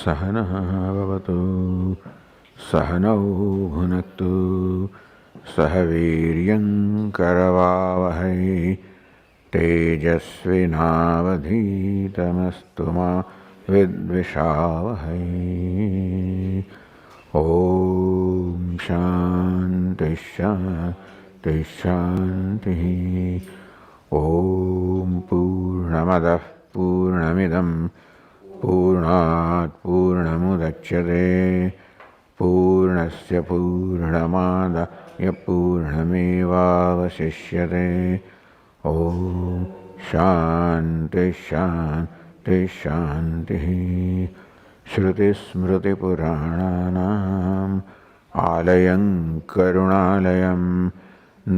सहनः भवतु सहनौ भुनक्तु सह वीर्यं करवावहै तेजस्विनावधीतमस्तु मा विद्विषावहै। ॐ शान्ति शान्ति शान्तिः। ॐ पूर्णमदः पूर्णमिदं पूर्णात् पूर्णमुदच्यते पूर्णस्य पूर्णमादाय पूर्णमेवावशिष्यते। ॐ शान्ति शान्ति शान्तिः। श्रुतिस्मृतिपुराणानाम् आलयं करुणालयं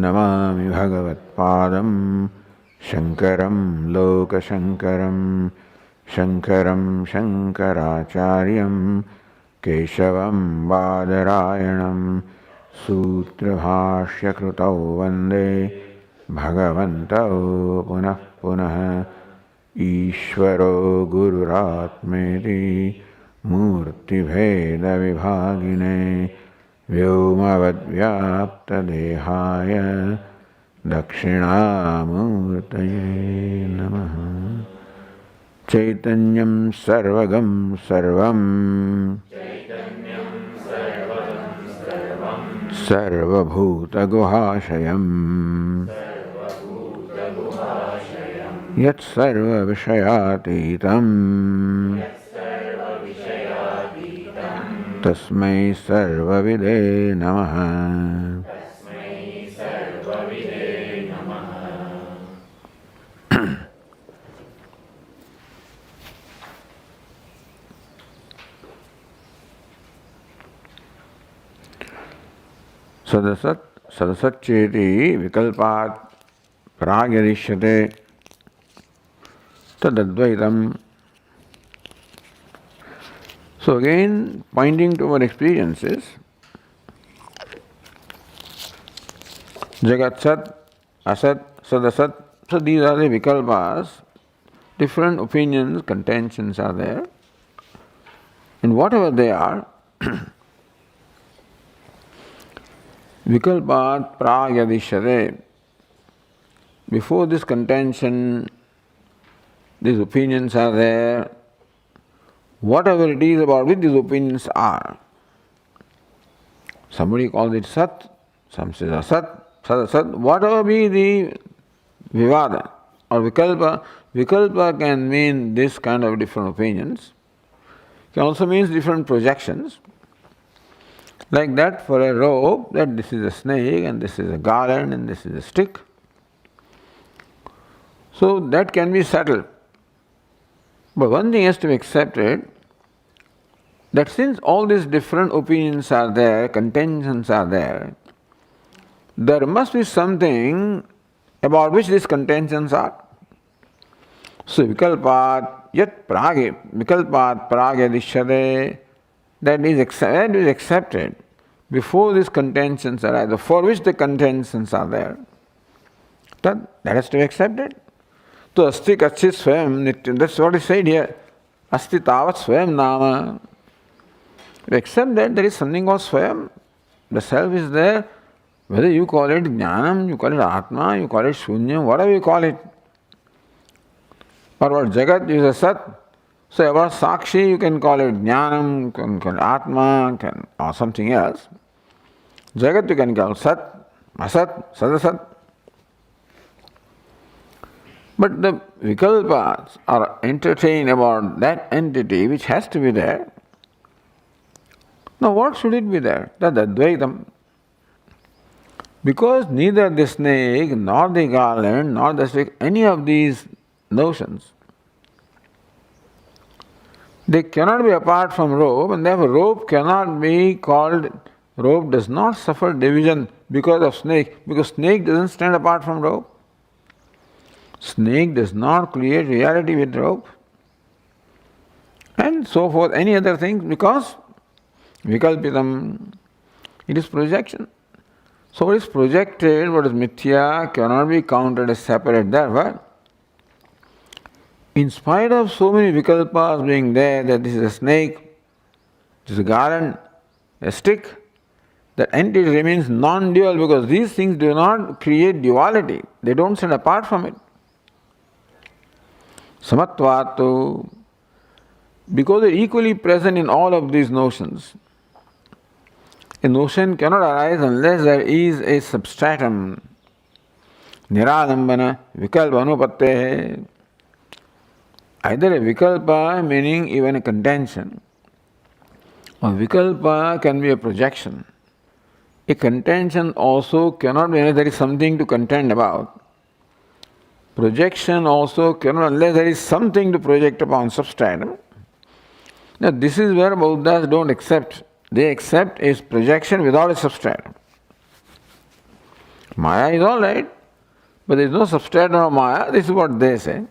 नमामि भगवत्पादं शङ्करं लोकशङ्करं शङ्करं शङ्कराचार्यं केशवं बादरायणं सूत्रभाष्यकृतौ वन्दे भगवन्तौ पुनः पुनः। ईश्वरो गुरुरात्मेति मूर्तिभेदविभागिने व्योमवद्व्याप्तदेहाय दक्षिणामूर्तये नमः। चैतन्यं सर्वगं सर्वं सर्वभूतगुहाशयम् यत्सर्वविषयातीतं तस्मै सर्वविदे नमः। सदसच्चेति विकल्पात् प्राग्यदिश्यते तदद्वैतम. So again, pointing to our experiences, Jagat Sat, Asat, Sadasat, so these are the vikalpas, different opinions, contentions are there, and whatever they are, vikalpat pragyadishyate, before this contention, these opinions are there, whatever it is about which these opinions are. Somebody calls it Sat, some says Asat, Sadasat, whatever be the vivada or vikalpa. Vikalpa can mean this kind of different opinions, can also mean different projections. Like that for a rope, that this is a snake and this is a garland and this is a stick. So that can be settled. But one thing has to be accepted, that since all these different opinions are there, contentions are there, there must be something about which these contentions are. So vikalpat yat prage, vikalpat pragyadishyate, that is accepted before these contentions are either for which the contentions are there. That has to be accepted. So asti kachit swayam nityam, that's what is said here. Asti tavat swayam nama. Accept that there is something called swayam. The self is there. Whether you call it jnanam, you call it atma, you call it shunyam, whatever you call it. Or what jagat is a sat. So about sakshi you can call it jnanam, you can call it atma, or something else. Jagat you can call sat, asat, sadasat. But the vikalpas are entertained about that entity which has to be there. Now what should it be there? That advaitam. Because neither the snake, nor the garland, nor the stick, any of these notions, they cannot be apart from rope, and therefore rope cannot be called, rope does not suffer division because of snake, because snake doesn't stand apart from rope. Snake does not create reality with rope. And so forth, any other thing, because vikalpitam, it is projection. So what is projected, what is mithya, cannot be counted as separate. Therefore, in spite of so many vikalpas being there, that this is a snake, It is a garland, a stick. That entity remains non-dual because these things do not create duality. They don't stand apart from it. Samatvatu, because they are equally present in all of these notions. A notion cannot arise unless there is a substratum. Niralambana, vikalpa anupatte. Either a vikalpa, meaning even a contention, or vikalpa can be a projection. A contention also cannot be unless there is something to contend about. Projection also cannot unless there is something to project upon, substratum. Now this is where Buddhas don't accept. They accept a projection without a substratum. Maya is alright, but there is no substratum of Maya. This is what they say.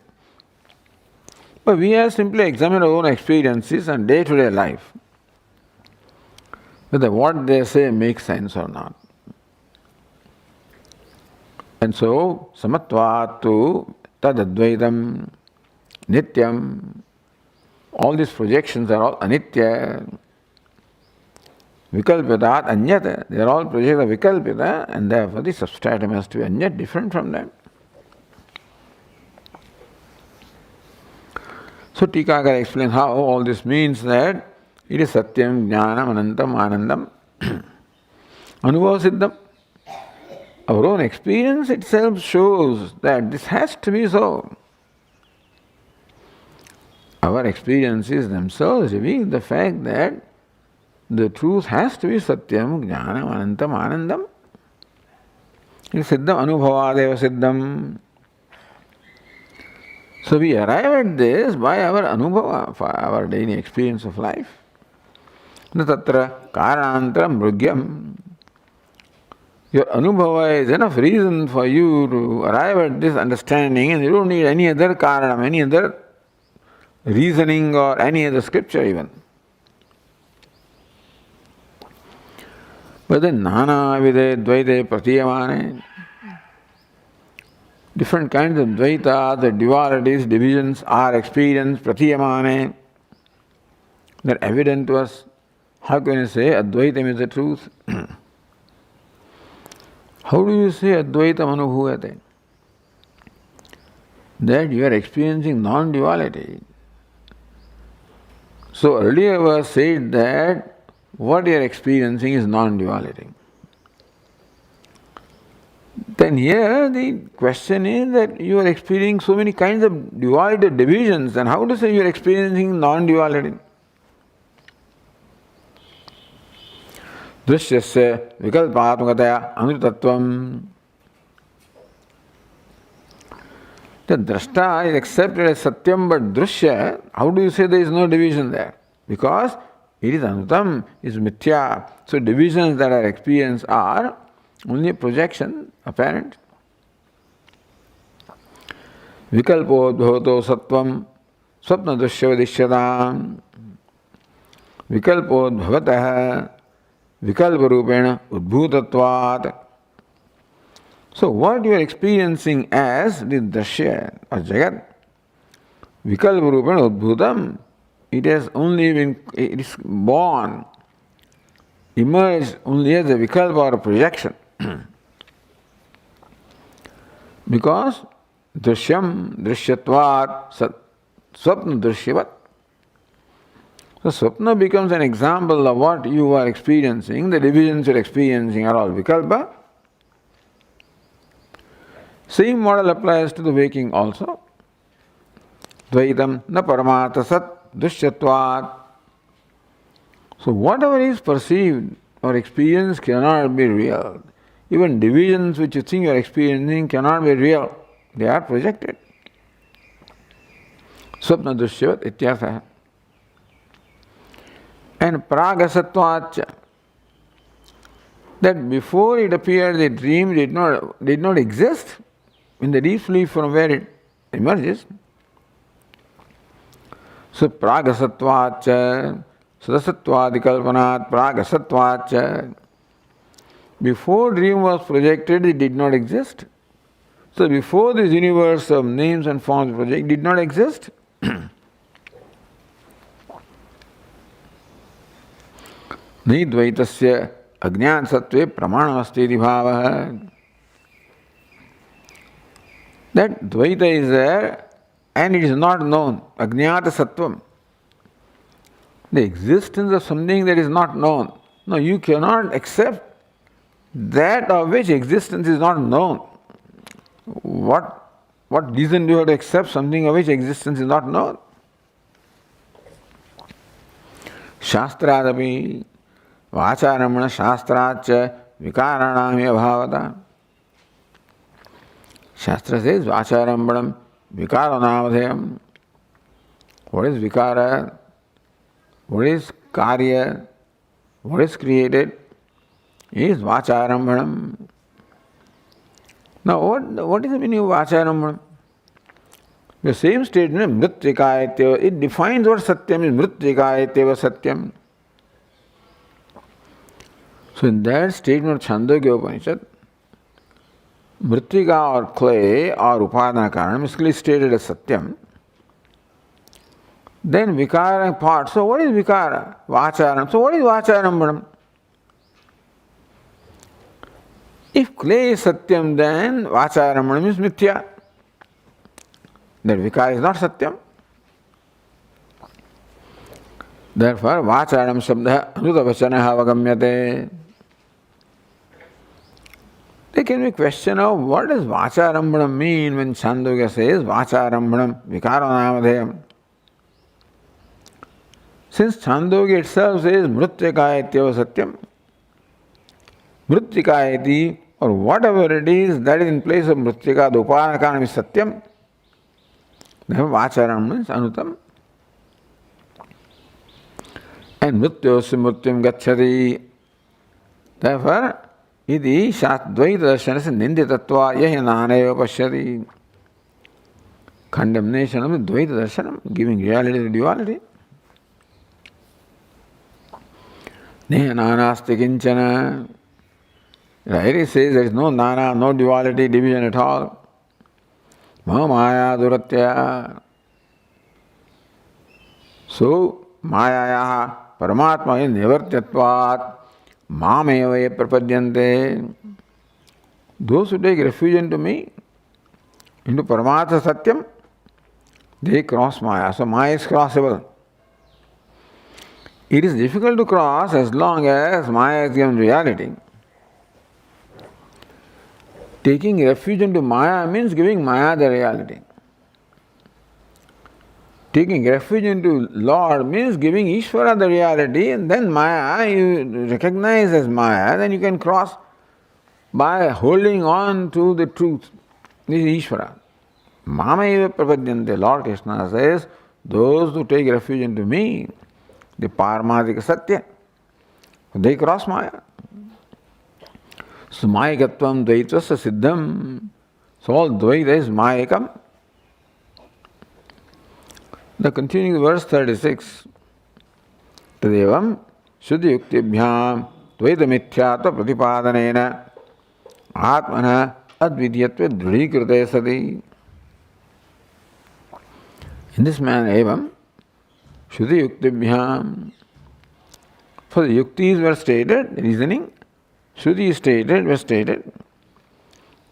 But we have simply examined our own experiences and day-to-day life, whether what they say makes sense or not. And so, samatvatu tadadvaitam nityam. All these projections are all anitya. Vikalpitat anyat. They are all projects of vikalpita, and therefore the substratum has to be anyat, different from them. So Tikakara explains how all this means that it is satyam, jnanam, anantam, anandam, anubhava siddham. Our own experience itself shows that this has to be so. Our experiences themselves reveal the fact that the truth has to be satyam, jnanam, anantam, anandam. It is siddham, anubhavadeva siddham. So we arrive at this by our anubhava, for our daily experience of life. Na tatra karanantara mrugyam. Your anubhava is enough reason for you to arrive at this understanding, and you don't need any other karanam, any other reasoning or any other scripture even. But then nana vide dvaite pratiyamane. Different kinds of dvaita, the dualities, divisions are experienced, pratiyamane. They're evident to us. How can you say Advaitam is the truth? How do you say Advaitam anubhuvate? That you are experiencing non-duality. So earlier was said that what you are experiencing is non-duality. Then here the question is that you are experiencing so many kinds of duality divisions, and how to say you are experiencing non-duality? Drishyasya vikalpatmakataya anutattvam. The drashta is accepted as satyam, but drishya, how do you say there is no division there? Because it is anutam, it is mithya. So divisions that are experienced are only a projection, apparent. Vikalpo dhoto sattvam swapna drishya vadishyadam. Vikalpo bhavatah vikalpa rupena udbhutatvat. So what you are experiencing as the drashya or jagat, vikalpa rupena udbhutam, it has only been, it is born, emerged only as a vikalpa or a projection. Because drishyam, drishyatvat, swapna drishyavat. So swapna becomes an example of what you are experiencing. The divisions you are experiencing are all vikalpa. Same model applies to the waking also. Dvaitam na paramata sat dushyatvat. So whatever is perceived or experienced cannot be real. Even divisions which you think you are experiencing cannot be real. They are projected. Swapna dushyavat ityartha. And pragasatvacha. That before it appeared the dream did not exist in the deep sleep from where it emerges. So pragasatvacha, sadasattvadikalpanat pragasatvacha. Before dream was projected, it did not exist. So before this universe of names and forms project did not exist. Ni dvaitasya ajnana sattve pramanamasti iti bhavaha. That dvaita is there and it is not known. Ajnata sattvam. The existence of something that is not known. No, you cannot accept that of which existence is not known. What reason do you have to accept something of which existence is not known? Shastradapi vacharamana shastracha vikaranami abhavata. Shastra says vacharambanam vikaranavadhyam. What is vikara? What is karya? What is created? Is vacharambanam. Now, what is the meaning of vacharambanam? The same statement, mritrika ityeva, it defines what satyam is. Mritrika ityeva satyam. So, in that statement of Chandogya Upanishad, mritrika or clay or upadana karanam is clearly stated as satyam. Then vikara part. So, what is vikara? Vacharam. So, what is vacharambanam? If clay is satyam, then vacharambanam is mithya. That vikara is not satyam. Therefore, vacharam shabda anutavachanaha avagamyate. There can be a question of what does vacharambanam mean when Chandogya says vacharambanam vikaranavadhyam. Since Chandogya itself says mritrika ityeva satyam, mritrika iti or whatever it is that is in place of mritrika, the upadana karanam is satyam, therefore vacharam means anutam. And mrityosya mrityam gacchati. Therefore, iti dvaita darshanasya ninditatva yahi naneva pashyati. Condemnation of the dvaita darshanam, giving reality to duality. Neha nanasti kinchana. Right, it says there is no nana, no duality, division at all. Maya duratya. So, maya paramatma is nivartyatvat mameva prapadyante. Those who take refuge into me, into paramatha satyam, they cross maya. So, maya is crossable. It is difficult to cross as long as maya is given reality. Taking refuge into maya means giving maya the reality. Taking refuge into Lord means giving Ishvara the reality, and then maya you recognize as maya, then you can cross by holding on to the truth. This is Ishvara. Mamaiva prapadyante. Lord Krishna says, those who take refuge into me, the Paramadika Satya, they cross maya. So mayikatvam dvaitvasya siddham. So all dvaita is mayikam. Now continuing verse 36. Tadevam shuddhi yuktibhyam dvaita mithyatva pratipadanena atmana advidyatva dhrikirte sati. In this manner, evam shuddhi yuktibhyam. For the yuktis were stated, reasoning. Shruti is stated, was stated.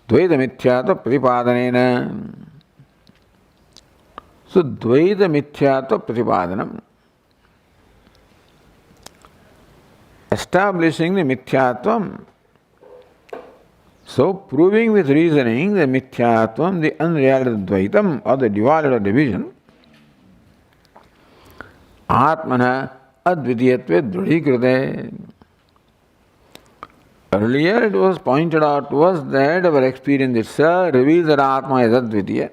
Dvaita mithyatva pratipadanena. So, dvaita mithyatva pratipadanam. Establishing the mithyatvam. So, proving with reasoning the mithyatvam, the unreality of dvaitam or the duality of division. Atmana advidiyatve dhrikirte. Earlier it was pointed out to us that our experience itself reveals that Atma is Advitiya.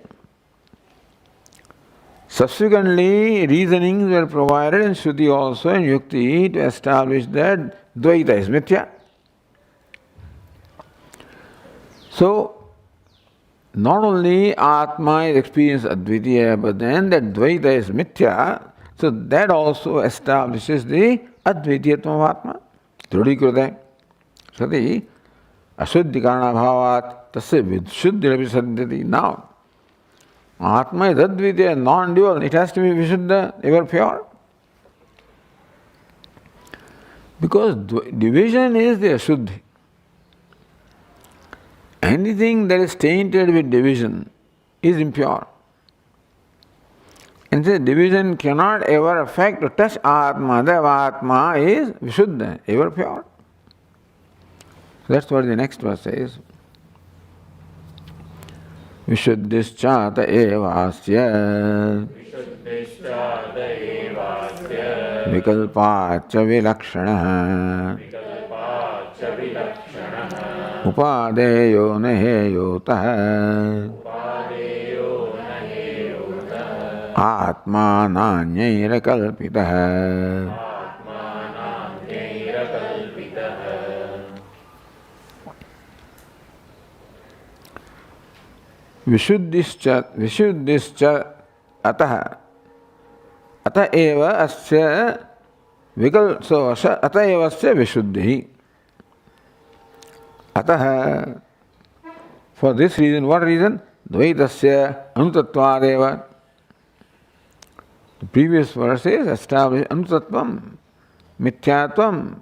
Subsequently, reasonings were provided in Shruti also and Yukti to establish that Dvaita is Mithya. So, not only Atma is experienced Advitiya, but then that Dvaita is Mithya, so that also establishes the Advitiyatma of Atma. Dhrudikruta. Sati ashuddhi karana bhavat tasya vidshuddhirapi sadyati. Now, Atma is Advitiya, non-dual. It has to be Vishuddha, ever pure. Because division is the ashuddhi. Anything that is tainted with division is impure. And this division cannot ever affect or touch Atma. The Atma is Vishuddha, ever pure. That's what the next verse says. Vishuddhischata evasya vikalpacha vilakshana upadeyo naheyotah Atma nanyayra kalpitah. Vishuddhischa atah. Atah eva asya vikal. So atah eva asya vishuddhi. Atah. For this reason, what reason? Dvaitasya anutattvadeva. The previous verses establish anutatvam, mithyatvam,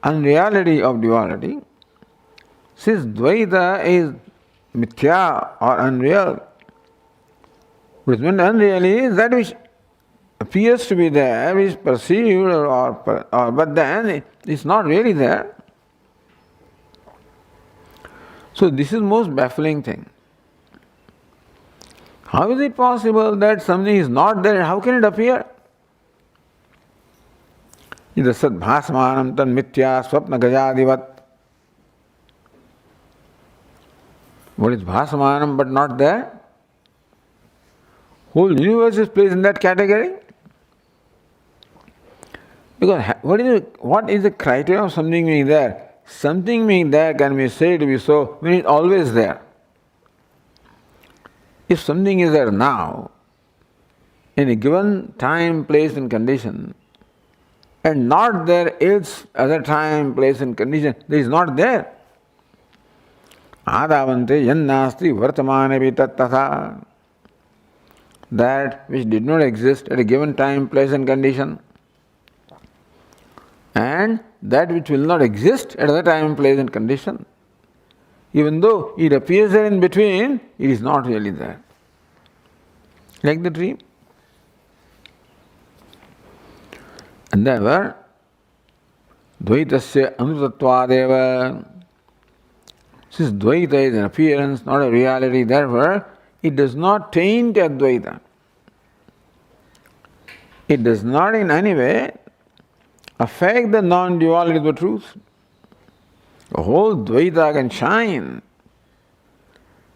unreality of duality. Since Dvaita is mithya or unreal, which means unreal is that which appears to be there, which is perceived but then it's not really there. So this is the most baffling thing. How is it possible that something is not there? How can it appear? Ida sadbhasmanam tan mithya swapna gajadivat. What is bhasmanam but not there? Whole universe is placed in that category. Because what is the criteria of something being there? Something being there can be said to be so when it's always there. If something is there now, in a given time, place and condition, and not there else other time, place and condition, there is not there. Adavante yannasti vartamane tattatha. That which did not exist at a given time, place and condition, and that which will not exist at other time, place and condition. Even though it appears there in between, it is not really there. Like the dream. And therefore, Dvaitasya anutattvadeva. Since Dvaita is an appearance, not a reality, therefore, it does not taint Advaita. It does not in any way affect the non-duality of the truth. The whole Dvaita can shine,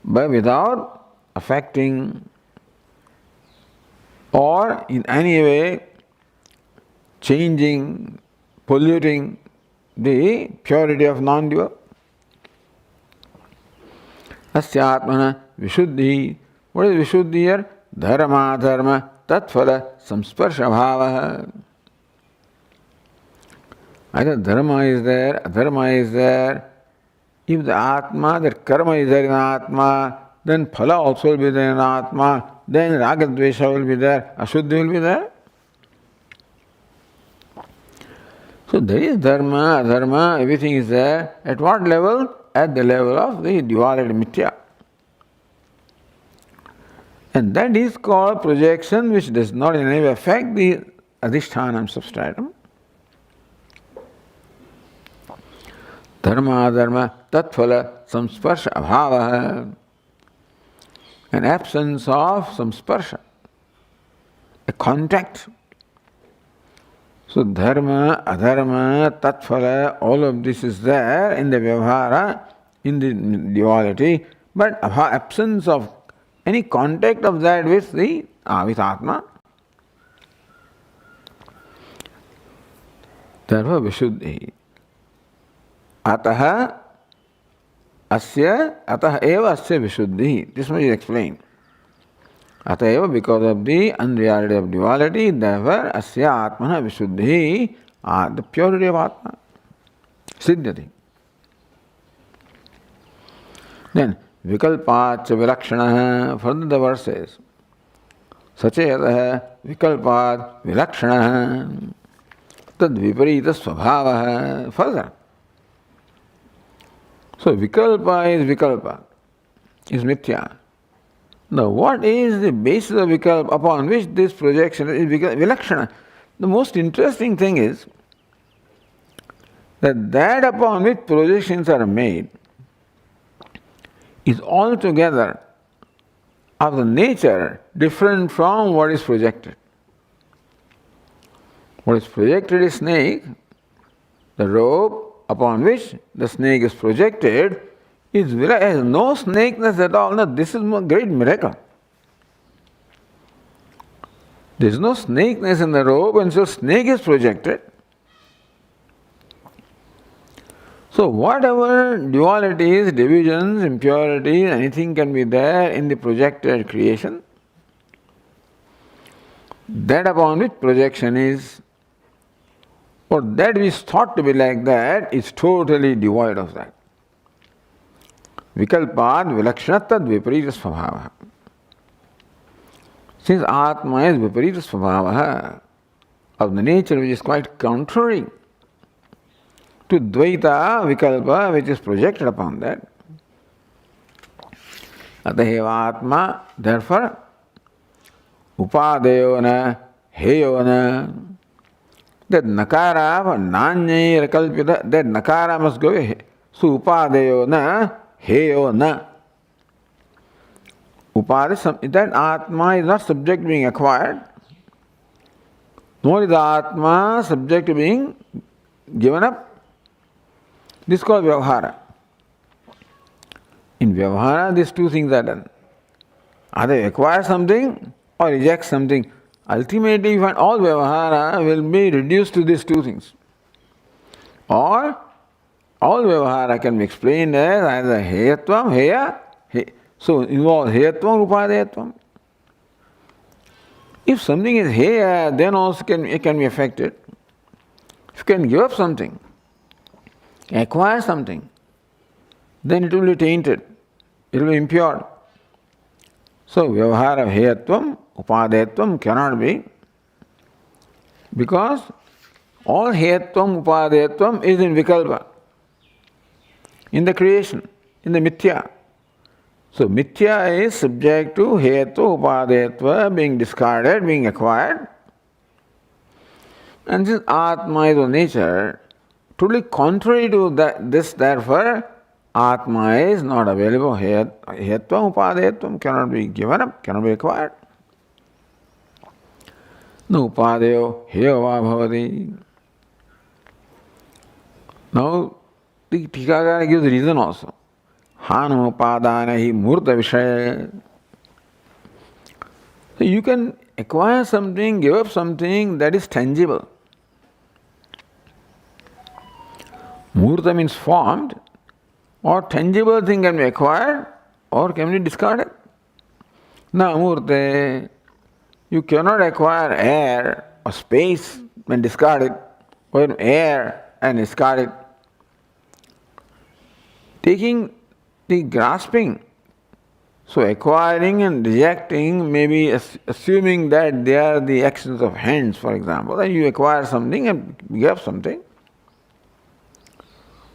but without affecting or in any way changing, polluting the purity of non-dual. Asya atmana vishuddhi. What is vishuddhi here? Dharma dharma tatphala samsparsha bhava. Either dharma is there, adharma is there. If the atma, that karma is there in atma, then phala also will be there in atma, then raga dvesha will be there, ashuddhi will be there. So there is dharma, adharma, everything is there. At what level? At the level of the duality mithya. And that is called projection, which does not in any way affect the adhishthanam substratum. Dharma, dharma, tatphala, samsparsha, abhava. An absence of samsparsha, a contact. So dharma, adharma, tatphala, all of this is there in the vyavhara, in the duality, but absence of any contact of that with the with Atma. Therefore vishuddhi. Ataha eva asya vishuddhi. This much is explained. Atah eva, because of the unreality of duality, therefore asya atmana vishuddhi, the purity of Atma, siddhyati. Then vikalpacha vilakshana. Further the verse says, sachetaha vikalpat vilakshana. tad viparita svabhavaha. Further. So vikalpa, is mithya. Now what is the basis of vikalpa upon which this projection is vilakshana? The most interesting thing is that upon which projections are made is altogether of the nature different from what is projected. What is projected is snake. The rope upon which the snake is projected has no snakeness at all. Now, this is a great miracle. There is no snakeness in the rope, and so snake is projected. So whatever dualities, divisions, impurities, anything can be there in the projected creation, that upon which projection is, or that is thought to be like that, is totally devoid of that. Vikalpad vilakshanatad viparita svabhavaha. Since Atma is viparita svabhavaha, of the nature which is quite contrary to Dvaita Vikalpa, which is projected upon that. Ataheva Atma, therefore, Upadeyona, Heyona, that Nakara, Nanyai Rakalpita, that Nakara must go away. So Upadeyona, Heyona. Upade, that Atma is not subject to being acquired, nor is the Atma subject to being given up. This is called Vyavahara. In Vyavahara, these two things are done. Either you acquire something or reject something. Ultimately, you find all Vyavahara will be reduced to these two things. Or all Vyavahara can be explained as either Heyatvam, Heya. So involve Heyatvam, Upadeyatvam. If something is Heya, then also it can be affected. If you can give up something, acquire something, then it will be tainted, it will be impure. So Vyavahara Heyatvam, Upadeyatvam cannot be, because all Heyatvam, Upadeyatvam is in Vikalpa, in the creation, in the Mithya. So Mithya is subject to Heyatva, Upadeyatva being discarded, being acquired. And since Atma is of nature totally contrary to this, therefore, Atma is not available. Heyatvam, Upadeyatvam cannot be given up, cannot be acquired. No Upadeyo, Heyava Bhavati. Now, the Tikakara gives reason also. Hanam Upadana hi Murta Vishaya. So you can acquire something, give up something that is tangible. Murta means formed, or tangible thing can be acquired or can be discarded. Now, Murte, you cannot acquire air or space and discard it, or air and discard it. Taking the grasping, so acquiring and rejecting, maybe assuming that they are the actions of hands, for example, then you acquire something and give something.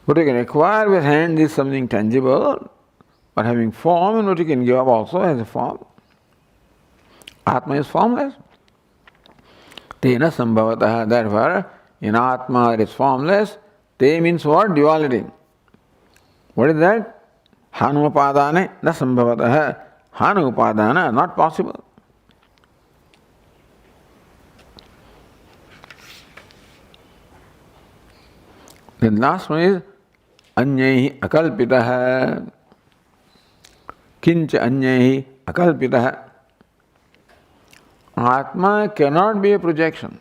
What you can acquire with hand is something tangible, but having form, and what you can give up also has a form. Atma is formless. Tena sambhavataha, therefore, in Atma it is formless. Te means what? Duality. What is that? Hanupadane na sambhavataha. Hanupadana, not possible. The last one is Anyaihi akalpitaha. Kincha anyaihi akalpitaha. Atma cannot be a projection.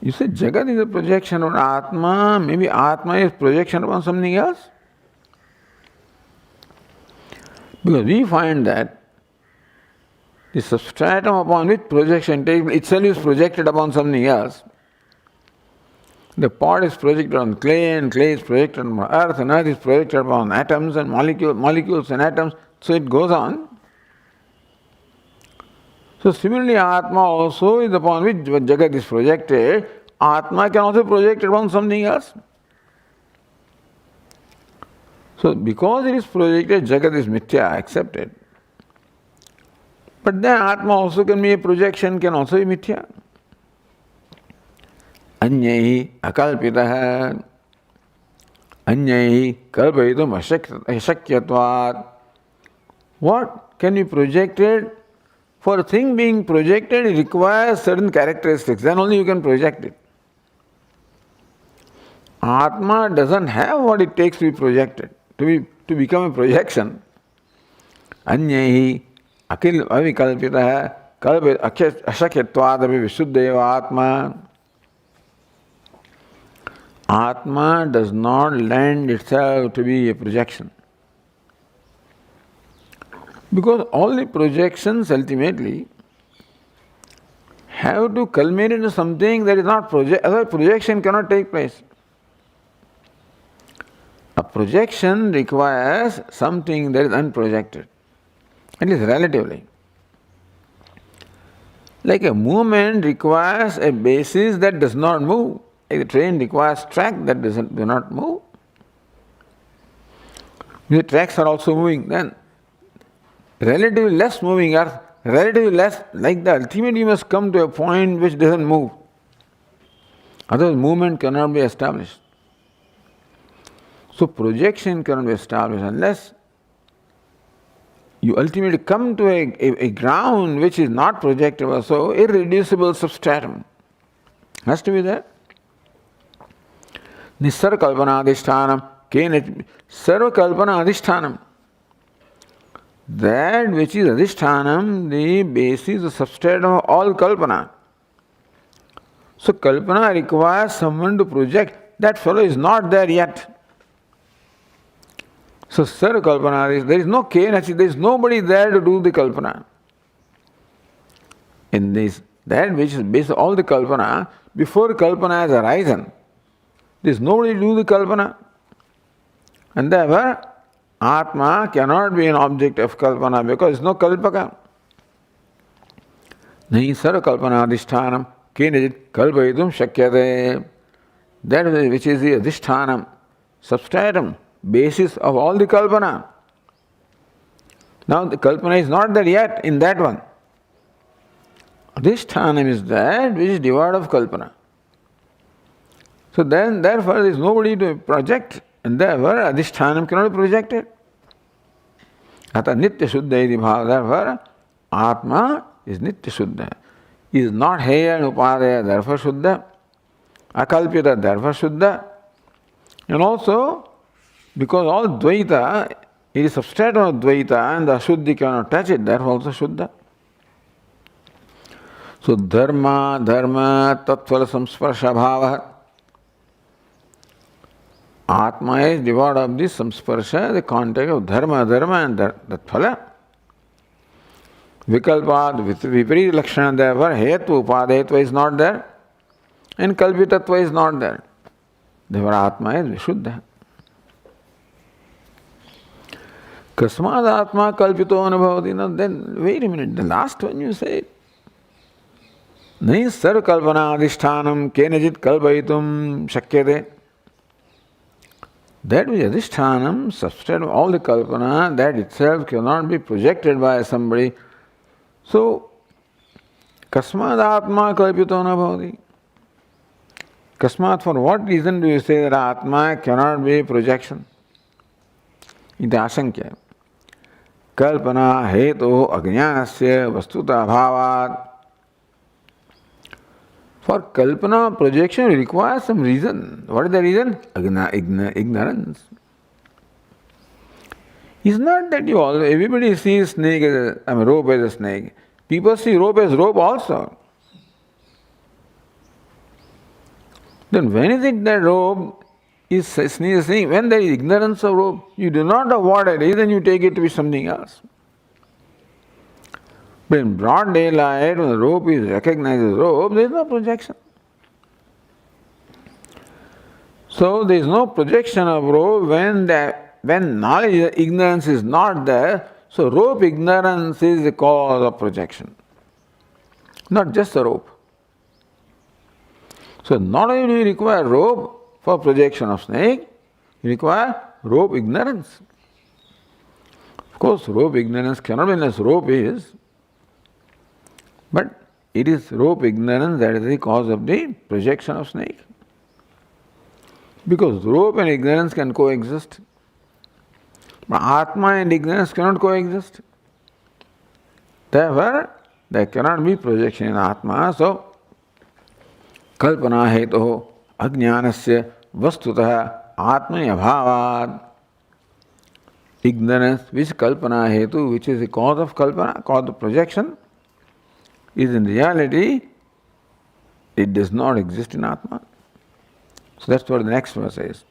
You say Jagat is a projection on Atma, maybe Atma is projection upon something else. Because we find that the substratum upon which projection takes itself is projected upon something else. The pot is projected on clay, and clay is projected on earth, and earth is projected upon atoms and molecules and atoms, so it goes on. So similarly, Atma also is upon which Jagat is projected. Atma can also project upon something else. So because it is projected, Jagat is mithya, accepted. But then Atma also can be a projection, can also be mithya. Anyaihi akalpitaha. Anyaihi kalpayitum ashakyatvat. What can be projected? For a thing being projected, it requires certain characteristics. Then only you can project it. Atma doesn't have what it takes to be projected, to become a projection. Anyaihi akil avikalpitaha kalpit ashakyatvad visuddheva atma. Atma does not lend itself to be a projection. Because all the projections ultimately have to culminate into something that is not otherwise projection cannot take place. A projection requires something that is unprojected, at least relatively. Like a movement requires a basis that does not move. Like the train requires track that do not move. The tracks are also moving, then relatively less moving earth, relatively less, like the ultimate you must come to a point which doesn't move. Otherwise movement cannot be established. So projection cannot be established unless you ultimately come to a ground which is not projectable, so irreducible substratum. Has to be there. Nisarva kalpana adhishtanam, sarva kalpana adhishtanam. That which is adhishtanam, the basis, the substratum of all kalpana. So kalpana requires someone to project. That fellow is not there yet. So sarva kalpana, there is no K-Nachi, there is nobody there to do the kalpana. In this, that which is based on all the kalpana, before kalpana has arisen, there is nobody to do the kalpana. And therefore, Atma cannot be an object of kalpana because there is no kalpaka. Nahi sarva kalpana adhishtanam kenajit kalpayitum shakyate. That which is the adhishtanam, substratum, basis of all the kalpana. Now the kalpana is not there yet in that one. Adhishtanam is that which is devoid of kalpana. So then, therefore, there is nobody to project, and therefore, adhishtanam cannot be projected. Ata nitya shuddha iti bhava. Therefore, Atma is nitya shuddha. Is not heya and upadaya, therefore shuddha. Akalpita, therefore shuddha. And also, because all dvaita, it is substratum of dvaita, and the ashuddhi cannot touch it, therefore also shuddha. So, dharma, tattvala samsparsha bhava. Atma is devoid of this samsparsha, the contact of dharma and tattvala. Vikalpad, viparita lakshana, therefore hetu, upadayatva is not there, and kalpitatva is not there. Therefore Atma is vishuddha. Kasmad Atma kalpito anubhavati. Now then, wait a minute, the last one you said. Nahi sarva kalpana adhishtanam kenajit kalpayitum shakyate. That which is adhishtanam, substratum of all the kalpana, that itself cannot be projected by somebody. So, kasmad atma kalpito anubhavati. Kasmat, for what reason do you say that Atma cannot be projection? Iti asankya. Kalpana hetu ajnanasya vastuta bhavat. For kalpana projection requires some reason. What is the reason? Ignorance. It's not that everybody sees snake as rope as a snake. People see rope as rope also. Then when is it that rope is snake? When there is ignorance of rope, you do not know what it is, then you take it to be something else. But in broad daylight, when the rope is recognized as rope, there is no projection. So there is no projection of rope when knowledge, ignorance is not there. So rope ignorance is the cause of projection. not just the rope. So not only do you require rope for projection of snake, you require rope ignorance. Of course, rope ignorance cannot be unless rope is, but it is rope ignorance that is the cause of the projection of snake. Because rope and ignorance can coexist. But Atma and ignorance cannot coexist. Therefore, there cannot be projection in Atma. So, kalpana heto ajnanasya vastutah atmani abhavad. Ignorance, which kalpana hetu, which is the cause of kalpana, cause of projection, is in reality, it does not exist in Atma. So that's what the next verse says.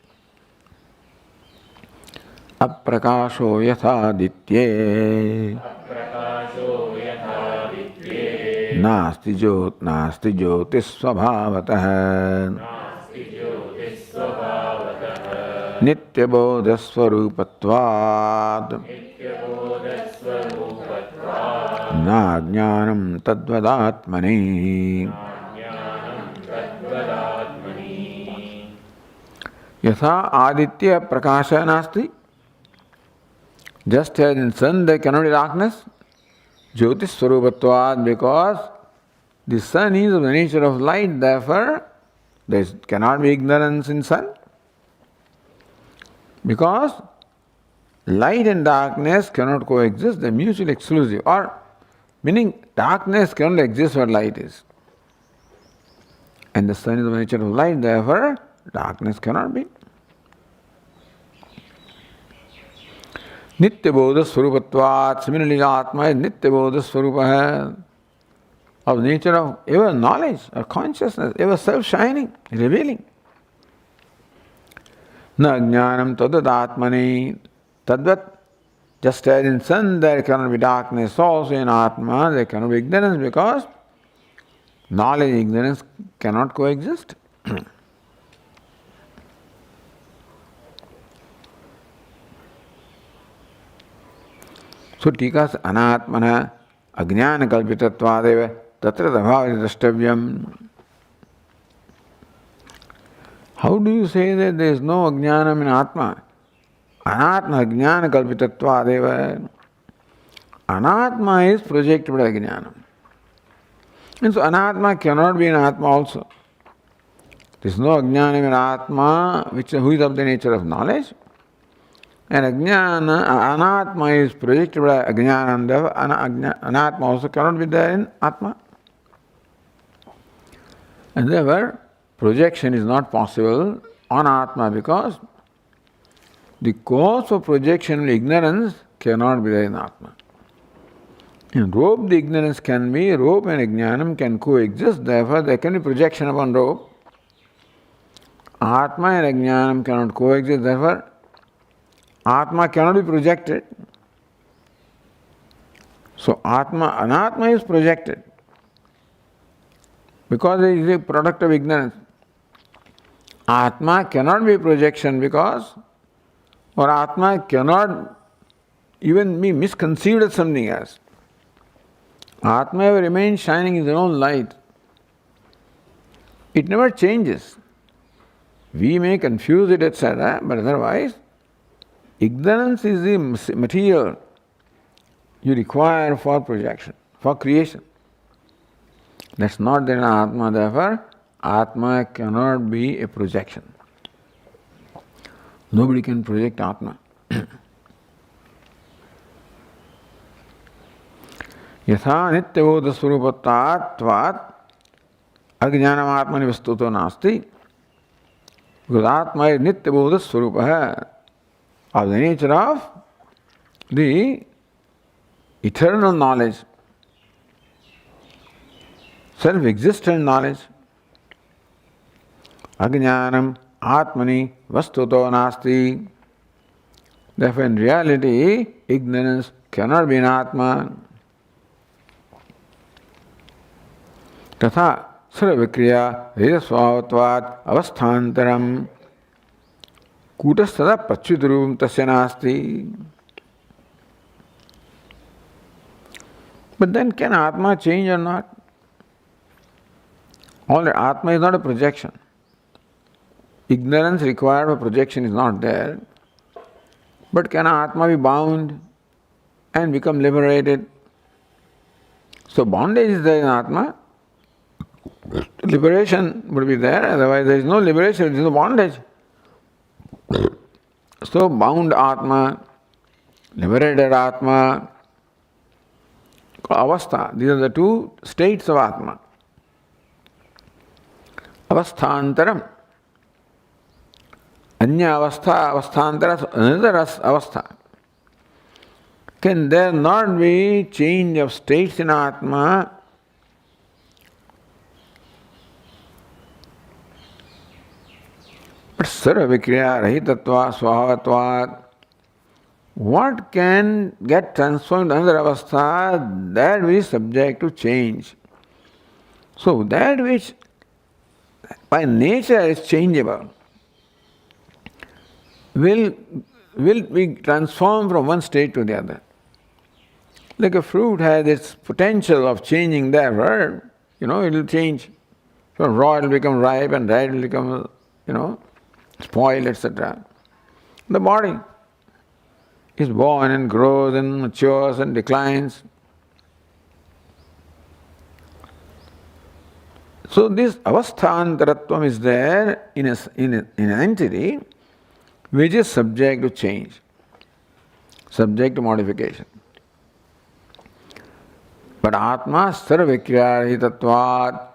Aprakasho yathaditye nasti jyotis svabhavatah nityabodhasvarupatvad na jnanam tadvadatmani. Yatha aditya prakasha nasti. Just as in sun there cannot be darkness, jyotis swarupatvad, because the sun is of the nature of light, therefore there cannot be ignorance in sun. Because light and darkness cannot coexist, they are mutually exclusive. Or meaning darkness cannot exist where light is. And the sun is of the nature of light, therefore darkness cannot be. Nityabodha swarupatvat. Similarly, Atma is Nityabodha swarupa, of nature of ever knowledge or consciousness, ever self-shining, revealing. Na jnanam tadadatmani. Tadvat, just as in sun there cannot be darkness, also in Atma there cannot be ignorance, because knowledge and ignorance cannot coexist. So tikas anatmana ajnana kalpitattvadeva tatra dabhavati drashtavyam. How do you say that there is no ajnanam in Atma? Anatma ajnana kalpitattvadeva. Anatma is projected by ajnanam. And so anatma cannot be in Atma also. There is no ajnanam in Atma, who is of the nature of knowledge. And anatma is projected by ajnana, therefore anatma also cannot be there in Atma. And therefore, projection is not possible on Atma, because the cause of projection, ignorance, cannot be there in Atma. In rope, the ignorance can be, rope and ajnanam can coexist, therefore there can be projection upon rope. Atma and ajnanam cannot coexist, therefore Atma cannot be projected. So anatma is projected because it is a product of ignorance. Atma cannot be projection because, or Atma cannot even be misconceived as something else. Atma remains shining in its own light. It never changes. We may confuse it, etc., but otherwise, ignorance is the material you require for projection, for creation. That's not there in Atma, therefore, Atma cannot be a projection. Nobody can project Atma. Yatha nityabodha swarupattvat ajnanam atmani vastuto nasti. Because Atma is nityabodha swarupa, of the nature of the eternal knowledge, self-existent knowledge. Ajnanam atmani vastuto nasti. Therefore, in reality, ignorance cannot be in Atma. Tatha sarvavikriya rajasvavatvat avasthantaram kutastada pachyutarupam tasya nasti. But then can Atma change or not? All that Atma is not a projection. Ignorance required for projection is not there. But can Atma be bound and become liberated? So bondage is there in Atma. Liberation would be there, otherwise there is no liberation, there is no bondage. So bound Atma, liberated Atma, avastha, these are the two states of Atma. Avasthantaram. Anya avastha, avasthantara, another avastha. Can there not be change of states in Atma? But sarvavikriya rahitatva swahatvat. What can get transformed in another avastha? That which is subject to change. So that which by nature is changeable will be transformed from one state to the other. Like a fruit has its potential of changing there, it will change. From raw it will become ripe and ripe will become, spoiled, etc. The body is born and grows and matures and declines. So this avasthantaratvam is there in an entity which is subject to change, subject to modification. But Atma sarvavikriya rahitatvat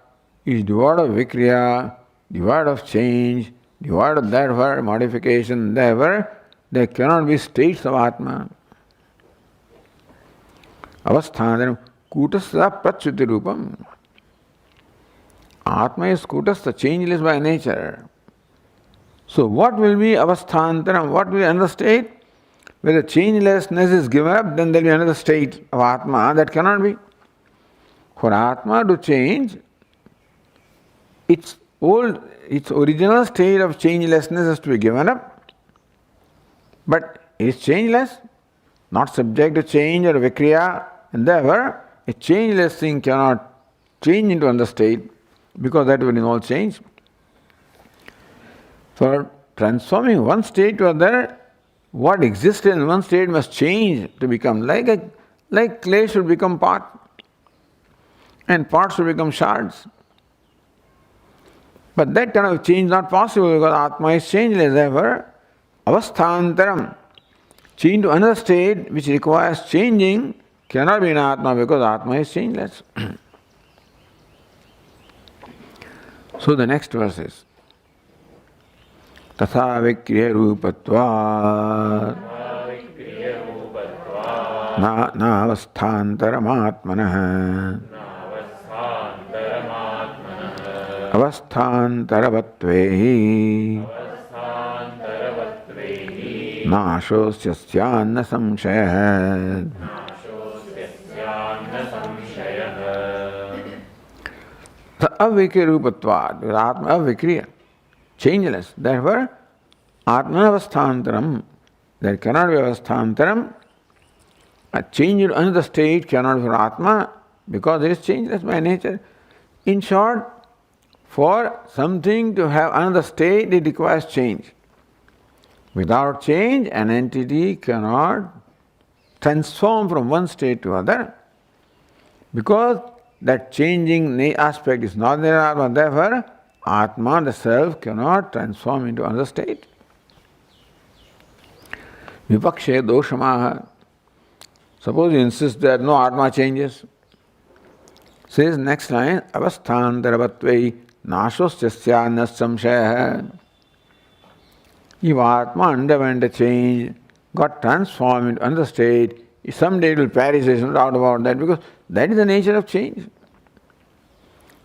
is devoid of vikriya, devoid of change, devoid of that modification, there cannot be states of Atma. Avasthantaram kutastha prachuti rupam. Atma is kutastha, changeless by nature. So what will be avasthantaram? What will be another state? Where the changelessness is given up, then there will be another state of Atma. That cannot be. For Atma to change, its original state of changelessness has to be given up. But it is changeless, not subject to change or vikriya, and therefore a changeless thing cannot change into another state because that will involve change. For transforming one state to another, what existed in one state must change to become like clay should become pot, and pot should become shards. But that kind of change is not possible because Atma is changeless. Therefore, avasthantaram, change to another state which requires changing, cannot be in Atma because Atma is changeless. So the next verse is Tatha vikriya rupatvat na avasthantaram atmanah avasthantaratvehi nashosya samshayah. Avikriya rupatvat, Atma avikriya, changeless. Therefore, Atma avasthantaram, there cannot be avasthantaram. A change into another state cannot be for Atma because it is changeless by nature. In short, for something to have another state, it requires change. Without change, an entity cannot transform from one state to other because that changing aspect is not there in Atma. Therefore, Atma, the self, cannot transform into another state. Vipakshe doshamaha. Suppose you insist that no Atma changes. Says next line, avasthantaravatvei nashosya samshayah. If Atma underwent a change, got transformed into another state, someday it will perish, there is no doubt about that, because that is the nature of change.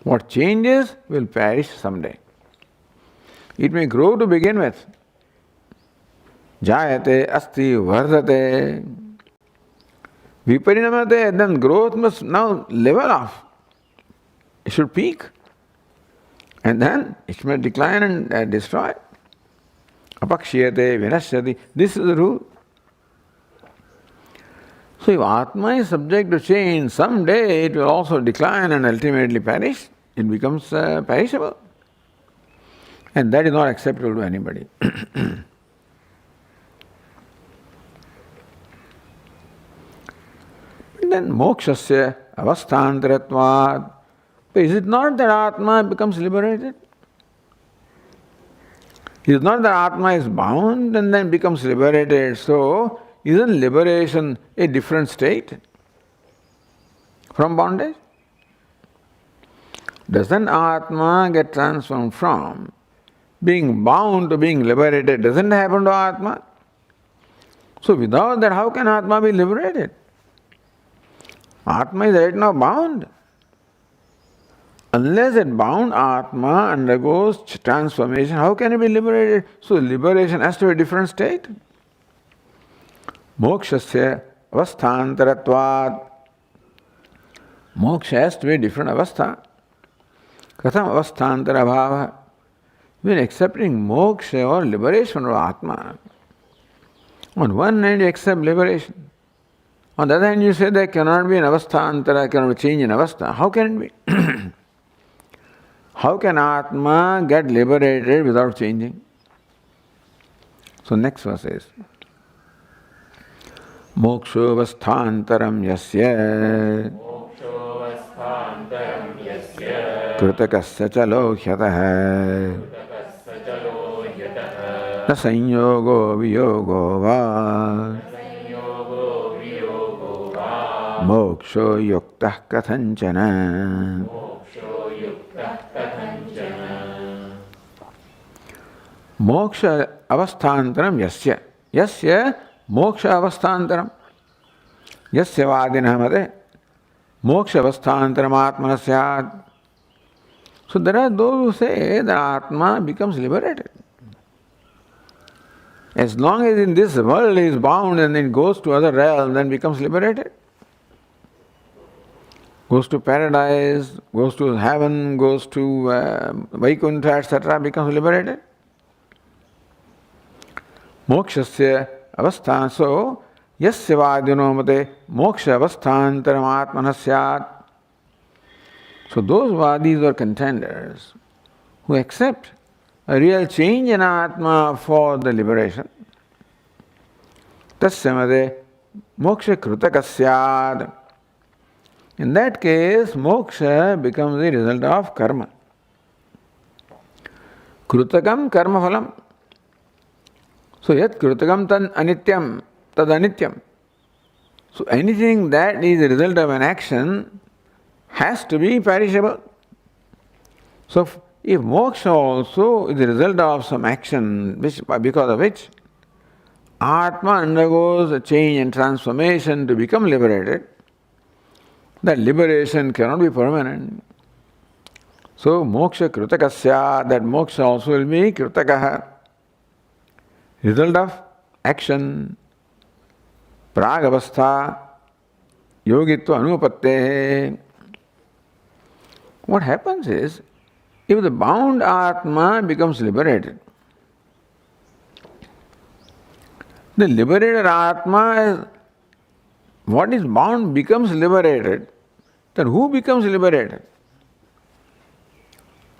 What changes will perish someday. It may grow to begin with. Jayate, asti, vardhate. Viparinamate, then growth must now level off. It should peak. And then it may decline and destroy. Apakshiyate, vinashyati. This is the rule. So if Atma is subject to change, someday it will also decline and ultimately perish. it becomes perishable. And that is not acceptable to anybody. Then mokshasya avasthantaratvat. Is it not that Atma becomes liberated? Is it not that Atma is bound and then becomes liberated? So, isn't liberation a different state from bondage? Doesn't Atma get transformed from being bound to being liberated? Doesn't happen to Atma? So without that, how can Atma be liberated? Atma is right now bound. Unless that bound Atma undergoes transformation, how can it be liberated? So liberation has to be a different state. Mokshasya avasthantaratvat. Moksha has to be a different avastha. Katham avasthantara bhava. When accepting moksha or liberation of Atma, on one hand you accept liberation. On the other hand you say there cannot be an avasthantara, cannot be change in avastha. How can it be? How can Atma get liberated without changing? So next verse is Moksho avasthantaram yasya Krutakasya chalo hyatah na sanyogo viyogo va moksho yuktah kathanchana. Moksha avasthantaram yasya. Yasya moksha avasthantaram. Yasya vadinah mate moksha avasthantaram atmana syat. So there are those who say that Atma becomes liberated. As long as in this world he is bound and then goes to other realm, then becomes liberated. Goes to paradise, goes to heaven, goes to Vaikuntha, etc., becomes liberated. Mokshasya avasthan. So, yasya vadino mate moksha avasthantaram atmana syat. So those vadis or contenders who accept a real change in Atma for the liberation, tasya mate moksha krutaka syat. In that case, moksha becomes the result of karma. Krutakam karma phalam. So yat krutakam tad anityam, tad anityam. So anything that is the result of an action has to be perishable. So if moksha also is the result of some action because of which Atma undergoes a change and transformation to become liberated, that liberation cannot be permanent. So moksha krutakasya, that moksha also will be krutakaha, result of action, pragavastha, yogitva anupatte. What happens is, if the bound Atma becomes liberated, the liberated Atma, what is bound becomes liberated, then who becomes liberated?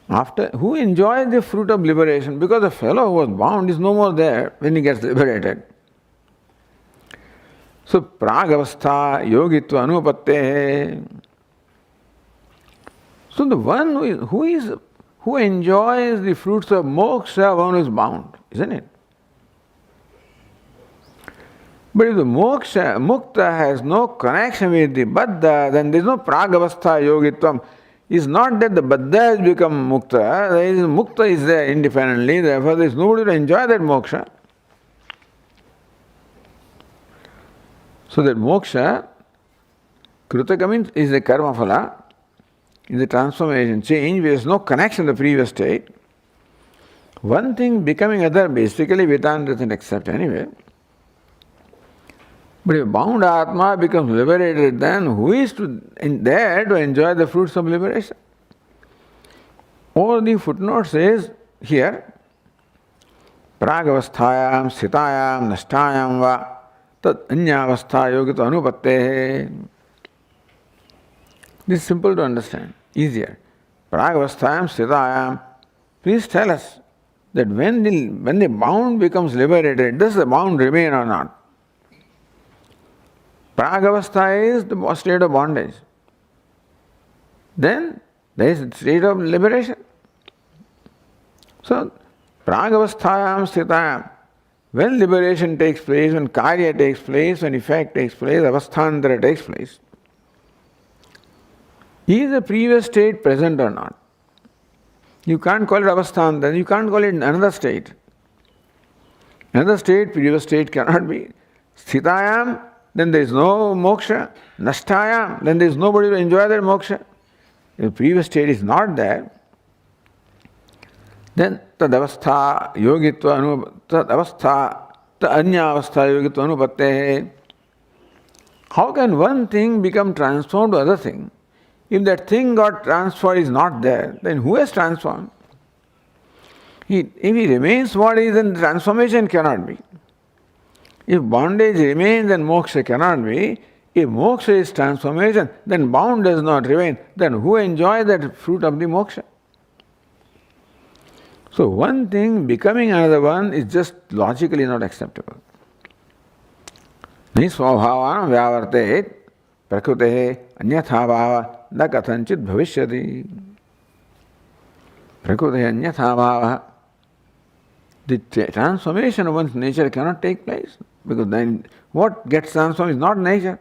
After who enjoys the fruit of liberation? Because the fellow who was bound is no more there when he gets liberated. So pragavastha yogitva anupatte. So the one who enjoys the fruits of moksha, one who is bound, isn't it? But if the moksha, mukta has no connection with the baddha, then there is no pragavastha yogitvam. It's not that the baddha has become mukta, mukta is there independently, therefore there is nobody to enjoy that moksha. So that moksha, krutaka means is a karma phala, is a transformation, change, there is no connection to the previous state. One thing becoming other, basically Vedanta doesn't accept anyway. But if bound Atma becomes liberated, then who is there to enjoy the fruits of liberation? Or the footnote says here, pragavasthayam sthitayam nashtayam va tat anyavastha yogito anupatte. This is simple to understand, easier. Pragavasthayam sthitayam. Please tell us that when the bound becomes liberated, does the bound remain or not? Pragavastha is the state of bondage. Then there is a state of liberation. So, Pragavasthayam sthitayam. When liberation takes place, when karya takes place, when effect takes place, avasthandara takes place, is the previous state present or not? You can't call it avasthandara, you can't call it another state. Another state, previous state cannot be. Sthitayam, then there is no moksha. Nashtayam, then there is nobody to enjoy that moksha. If the previous state is not there, then tadavastha yogitva tadavastha anyavastha yogitva anupatte. How can one thing become transformed to other thing? If that thing got transferred is not there, then who has transformed? If he remains what is, then transformation cannot be. If bondage remains, then moksha cannot be. If moksha is transformation, then bound does not remain. Then who enjoys that fruit of the moksha? So one thing becoming another one is just logically not acceptable. Nisvabhavanam vyavartet prakrutehe anyatha bhava na kathanchit bhavishyati. Prakrutehe anyatha bhava. The transformation of one's nature cannot take place, because then what gets transformed is not nature.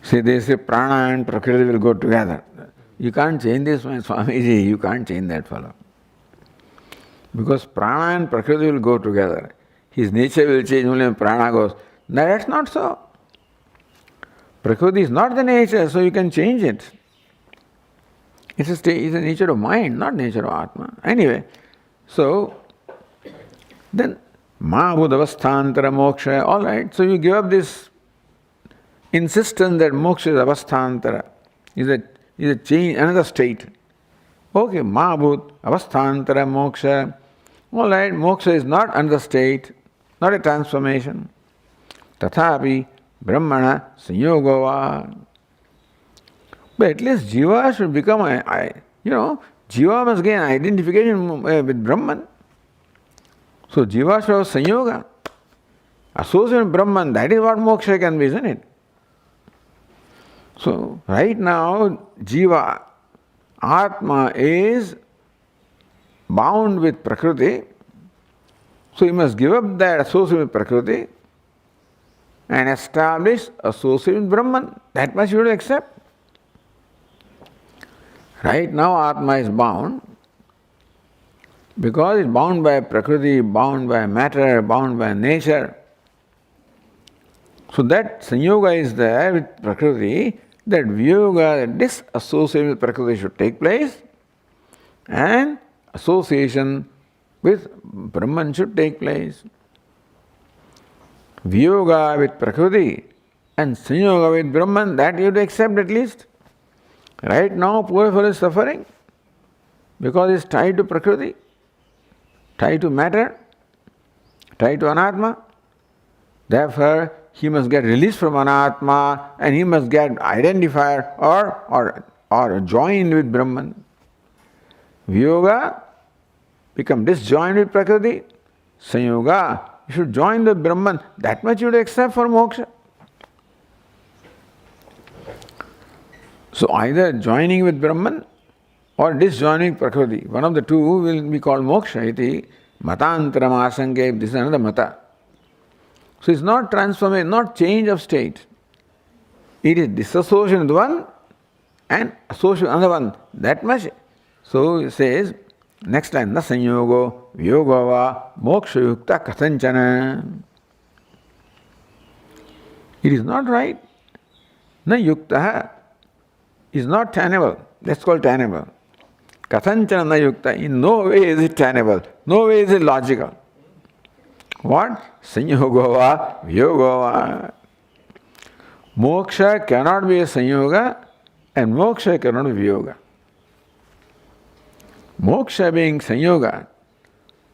See, they say prana and prakriti will go together. You can't change this one, Swamiji, you can't change that fellow. Because prana and prakriti will go together. His nature will change only when prana goes. No, that's not so. Prakriti is not the nature, so you can change it. It's a nature of mind, not nature of Atma. Anyway, so then ma budavasthantara moksha, all right, so you give up this insistence that moksha is avasthantara, is a change, another state. Okay, ma bud avasthantara moksha, all right, moksha is not another state, not a transformation. Tathapi brahmana sanyogo va. But at least jiva should become jiva must gain identification with Brahman. So jiva should have sanyoga. Association with Brahman, that is what moksha can be, isn't it? So right now, jiva, Atma is bound with Prakriti. So he must give up that association with Prakriti and establish association with Brahman. That much you will accept. Right now Atma is bound because it's bound by Prakriti, bound by matter, bound by nature. So that sanyoga is there with Prakriti, that viyoga, that disassociation with Prakriti should take place and association with Brahman should take place. Viyoga with Prakriti and sanyoga with Brahman, that you have to accept at least. Right now, poor fellow is suffering because he is tied to Prakriti, tied to matter, tied to Anatma. Therefore, he must get released from Anatma and he must get identified or joined with Brahman. Viyoga, become disjoined with Prakriti. Sanyoga, you should join the Brahman. That much you would accept for moksha. So either joining with Brahman or disjoining Prakriti. One of the two will be called moksha. Iti matantaram asanke. This is another mata. So it's not transformation, not change of state. It is disassociation with one and association with another one. That much. So it says, next line, na sanyogo viyogo va moksha yukta kathanchana. It is not right. Na yukta is not tenable. That's called tenable. Kathanchana na yukta. In no way is it tenable. No way is it logical. What? Sanyogo va viyogo va. Moksha cannot be a sanyoga and moksha cannot be viyoga. Moksha being sanyoga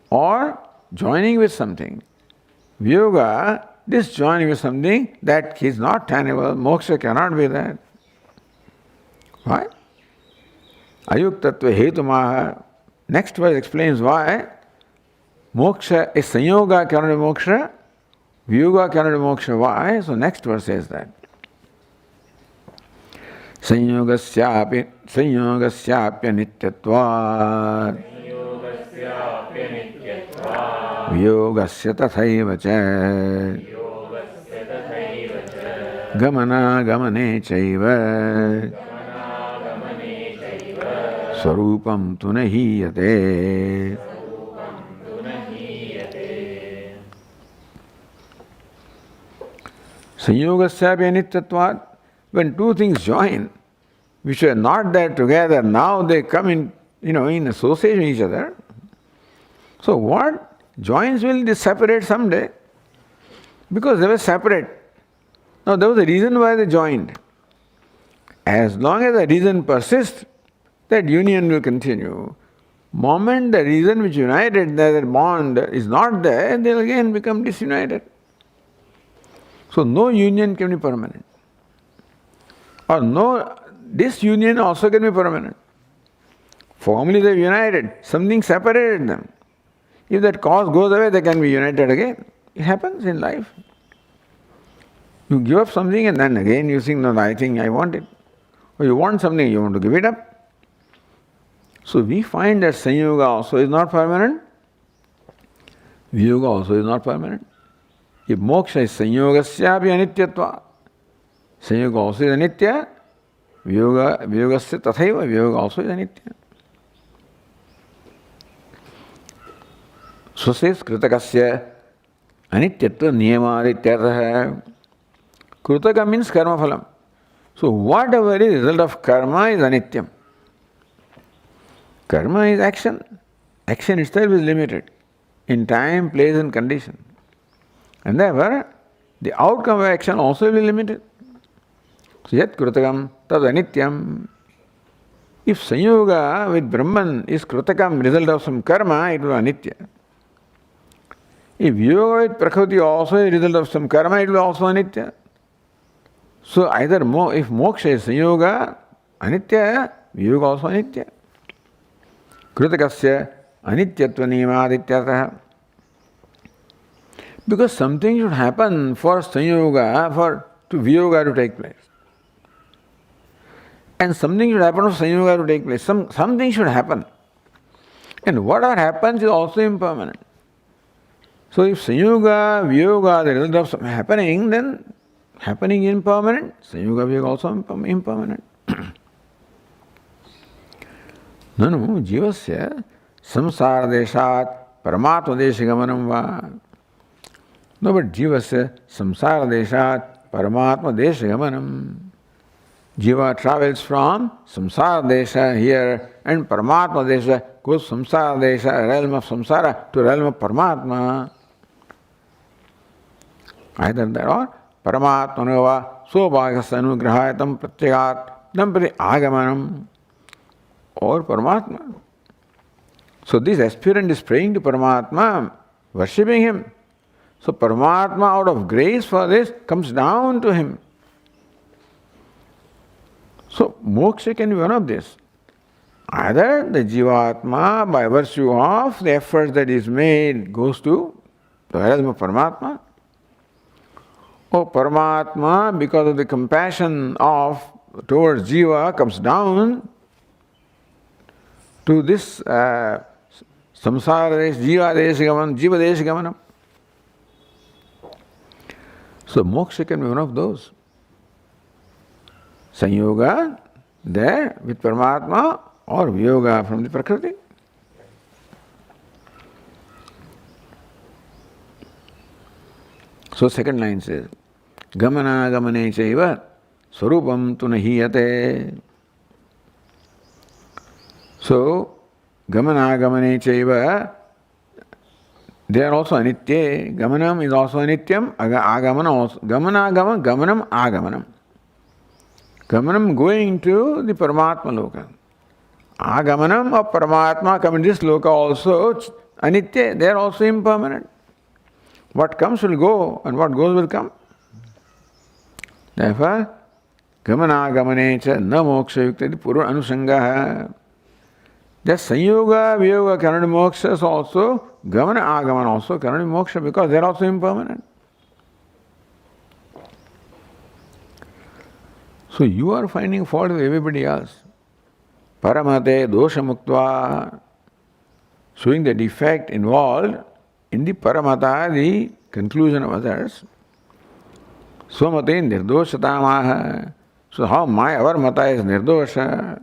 or joining with something. Viyoga, disjoining with something that is not tenable. Moksha cannot be that. Why? Ayuktatva hetumaha. Next verse explains why moksha is sanyoga cannot be moksha, vyoga cannot be moksha. Why? So next verse says that. Sanyogasyapya nityatvat vyogasya tathaiva cha gamana gamane chaiva sarupam tu nahiyate. Sanyogasyapya nityatvat. When two things join, which were not there together, now they come in, in association with each other. So what joins will separate someday, because they were separate. Now there was a reason why they joined. As long as the reason persists, that union will continue. Moment the reason which united, that bond is not there, they'll again become disunited. So no union can be permanent. Or no, disunion also can be permanent. Formerly they were united, something separated them. If that cause goes away, they can be united again. It happens in life. You give up something and then again you think, no, I think I want it. Or you want something, you want to give it up. So we find that sanyoga also is not permanent, vyoga also is not permanent. If moksha is sanyogasyapi anityatva, sanyoga also is anitya, vyogasya tathaiva, vyoga also is anitya. So says kritakasya anityatva niyamadityartha. Krutaka means karma phalam. So whatever is the result of karma is anityam. Karma is action. Action itself is limited in time, place and condition. And therefore, the outcome of action also will be limited. So yat krutakam tad anityam. If sanyoga with Brahman is krutakam, result of some karma, it will be anitya. If yoga with Prakriti also is result of some karma, it will also anitya. So either if moksha is sanyoga, anitya, yoga also anitya. Kritakasya anityatva niyamadityartha. Because something should happen for sanyoga, to vyoga to take place. And something should happen for sanyoga to take place. Something should happen. And whatever happens is also impermanent. So if sanyoga, vyoga, the result of something happening, then happening is impermanent, sanyoga, vyoga also impermanent. Nanu jivasya samsara deshat paramatma deshigamanam va. No, but jivasya samsara deshat paramatma deshigamanam. Jiva travels from samsara desha here and paramatma desha goes samsara desha, realm of samsara, to realm of paramatma. Either that or paramatmanova sobhagasya anugrahayatam pratyagat dampati agamanam, or Paramatma. So this aspirant is praying to Paramatma, worshipping him. So Paramatma, out of grace for this, comes down to him. So moksha can be one of this. Either the Jivatma, by virtue of the efforts that is made, goes to the realm of Paramatma, or Paramatma, because of the compassion towards Jiva, comes down to this samsara desh, jiva deshigamanam. So moksha can be one of those. Sanyoga there with Paramatma, or vyoga from the Prakriti. So second line says, gamana gamane chaiva swarupam tu nahiyate. So, gamana gamane chaiva, they are also anitya. Gamanam is also anityam, agamana also. Gamana agama, gamanam agamanam. Gamanam going to the Paramatma loka. Agamanam of Paramatma come in this loka also anitya, they are also impermanent. What comes will go and what goes will come. Therefore, gamana cha na moksha yukta purva anusanga. Just sanyoga, viyoga cannot be moksha, so also gamana agamana also cannot be moksha because they are also impermanent. So you are finding fault with everybody else. Paramate dosha muktva, showing the defect involved in the paramata, the conclusion of others. Swamate nirdoshatamaha. So how our mata is nirdosha,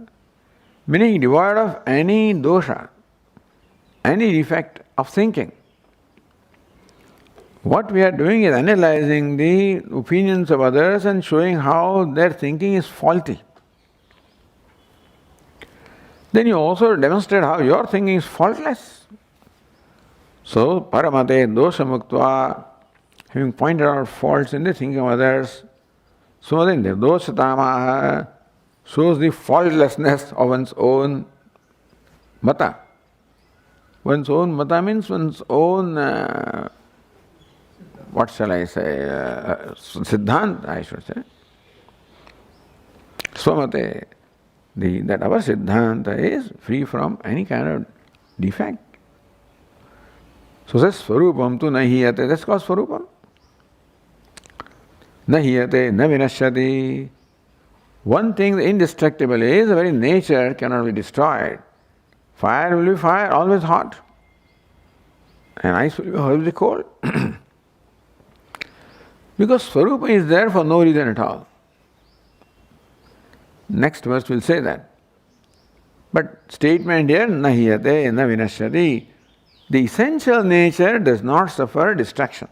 meaning devoid of any dosha, any defect of thinking. What we are doing is analyzing the opinions of others and showing how their thinking is faulty. Then you also demonstrate how your thinking is faultless. So, paramate dosha muktva, having pointed out faults in the thinking of others, so then nirdoshatamaha shows the faultlessness of one's own mata. One's own mata means one's own, what shall I say, siddhanta, I should say. Swamate, that our siddhanta is free from any kind of defect. So says swarupam tu nahiyate, that's called swarupam. Nahiyate, na vinashyati. One thing, the indestructible is, the very nature cannot be destroyed. Fire will be fire, always hot. And ice will be always cold. Because Swarupa is there for no reason at all. Next verse will say that. But statement here, nahiyate, na vinashyati. The essential nature does not suffer destruction.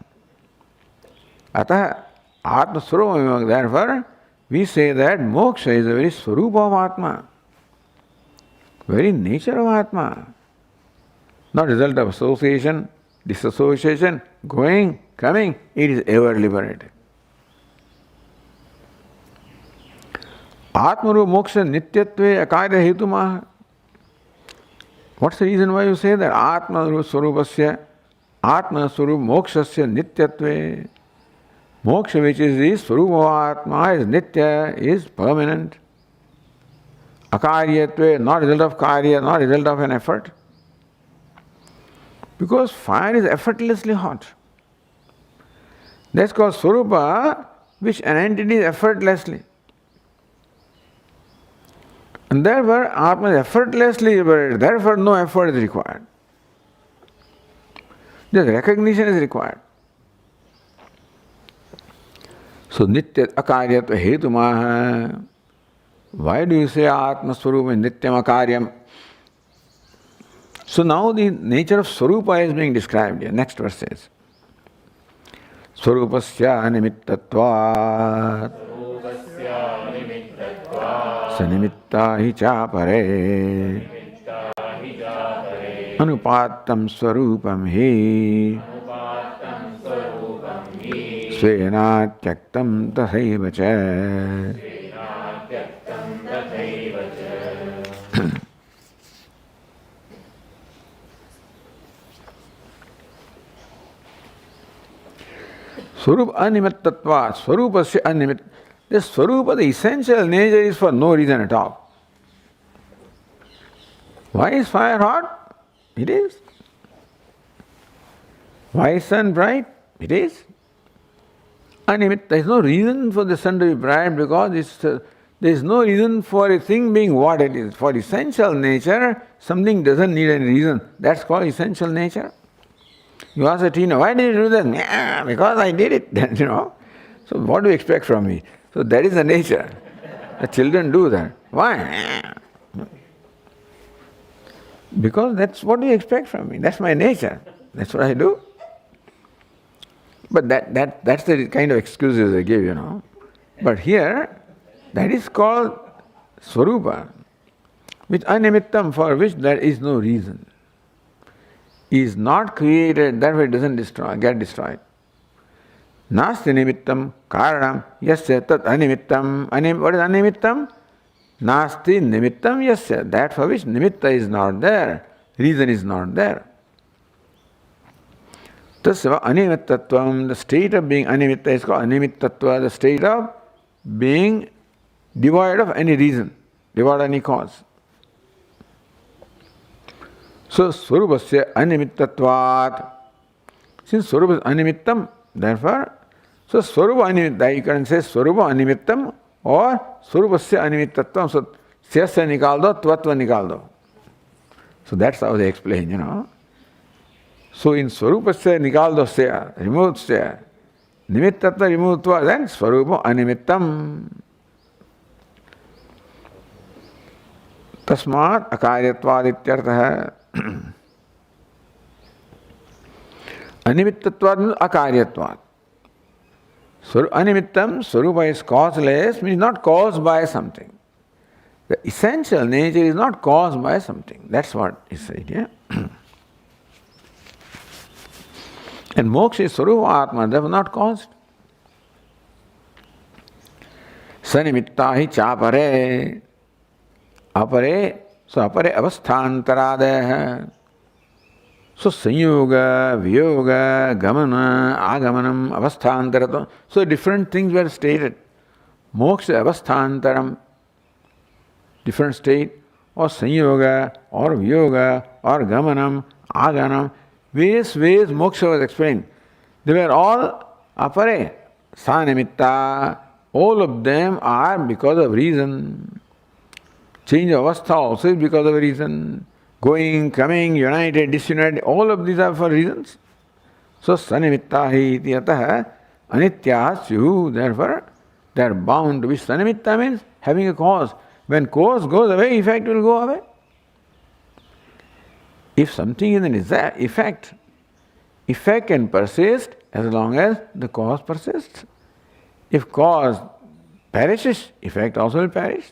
Ataha atma swarupa, therefore, we say that moksha is the very swarupa of Atma, very nature of Atma, not result of association, disassociation, going, coming, it is ever liberated. Atmaru moksha nityatve akarya hetumaha. What's the reason why you say that? Atmaru swarupasya, Atma swarup mokshasya nityatve. Moksha, which is the Swarupa Atma, is nitya, is permanent. Akaryatve, not result of karya, not result of an effort. Because fire is effortlessly hot. That's called Swarupa, which an entity is effortlessly. And therefore, Atma is effortlessly liberated. Therefore, no effort is required. Just recognition is required. So, nitya akaryatva hetumaha. Why do you say Atma Swarupa nityam akaryam? So now the nature of Swarupa is being described here. Next verse says, Swarupasya nimittatvat sanimitta hi chapare anupattam swarupam hi Svenātyaktam tathaiva ca. Swarupa animattatva, Swarupasya animat. The Swarupa, the essential nature is for no reason at all. Why is fire hot? It is. Why is sun bright? It is. Animit, there is no reason for the sun to be bright because there is no reason for a thing being what it is. For essential nature, something doesn't need any reason. That's called essential nature. You ask a teenager, why did you do that? Yeah, because I did it, So what do you expect from me? So that is the nature. The children do that. Why? Because that's what you expect from me. That's my nature. That's what I do. But that's the kind of excuses they give, But here, that is called Swarupa, which animittam, for which there is no reason. Is not created, therefore it doesn't get destroyed. Nasti nimittam karanam yasya tat animittam. What is animittam? Nasti nimittam yasya. That for which nimitta is not there, reason is not there. Tasva animittatvam, the state of being animitta is called animittatva, the state of being devoid of any reason, devoid of any cause. So, Swarupasya animittatvat. Since Swarupa is animittam, therefore, so Swarupa animittam, you can say Swarupa animittam or Swarupasya animittatvam. So, Syasya nikal do, Tvatva nikal do. So, that's how they explain. So, in Swarupasya nikal do Sya, remove Sya, nimittatva remove Tva, then Swarupa animittam. Tasmat akaryatvad ityartha. Animittatvad means akaryatvad. Animittam, Swarupa is causeless, means not caused by something. The essential nature is not caused by something. That's what is said here. And moksha is Swarupa Atma, therefore not caused. Sanimitta hi chapare. Apare, so apare avasthantaradeh. So sanyoga, viyoga, gamana, agamanam, avasthantaratvam. So different things were stated. Moksha avasthantaram, different state, or sanyoga, or viyoga, or gamanam, aganam. Various ways moksha was explained. They were all apare, sanimitta. All of them are because of reason. Change of avastha also is because of a reason. Going, coming, united, disunited, all of these are for reasons. So, sanimitta hi iti yataha anityah syuh. Therefore, they are bound to be. Sanimitta means having a cause. When cause goes away, effect will go away. If something is an effect, effect can persist as long as the cause persists. If cause perishes, effect also will perish.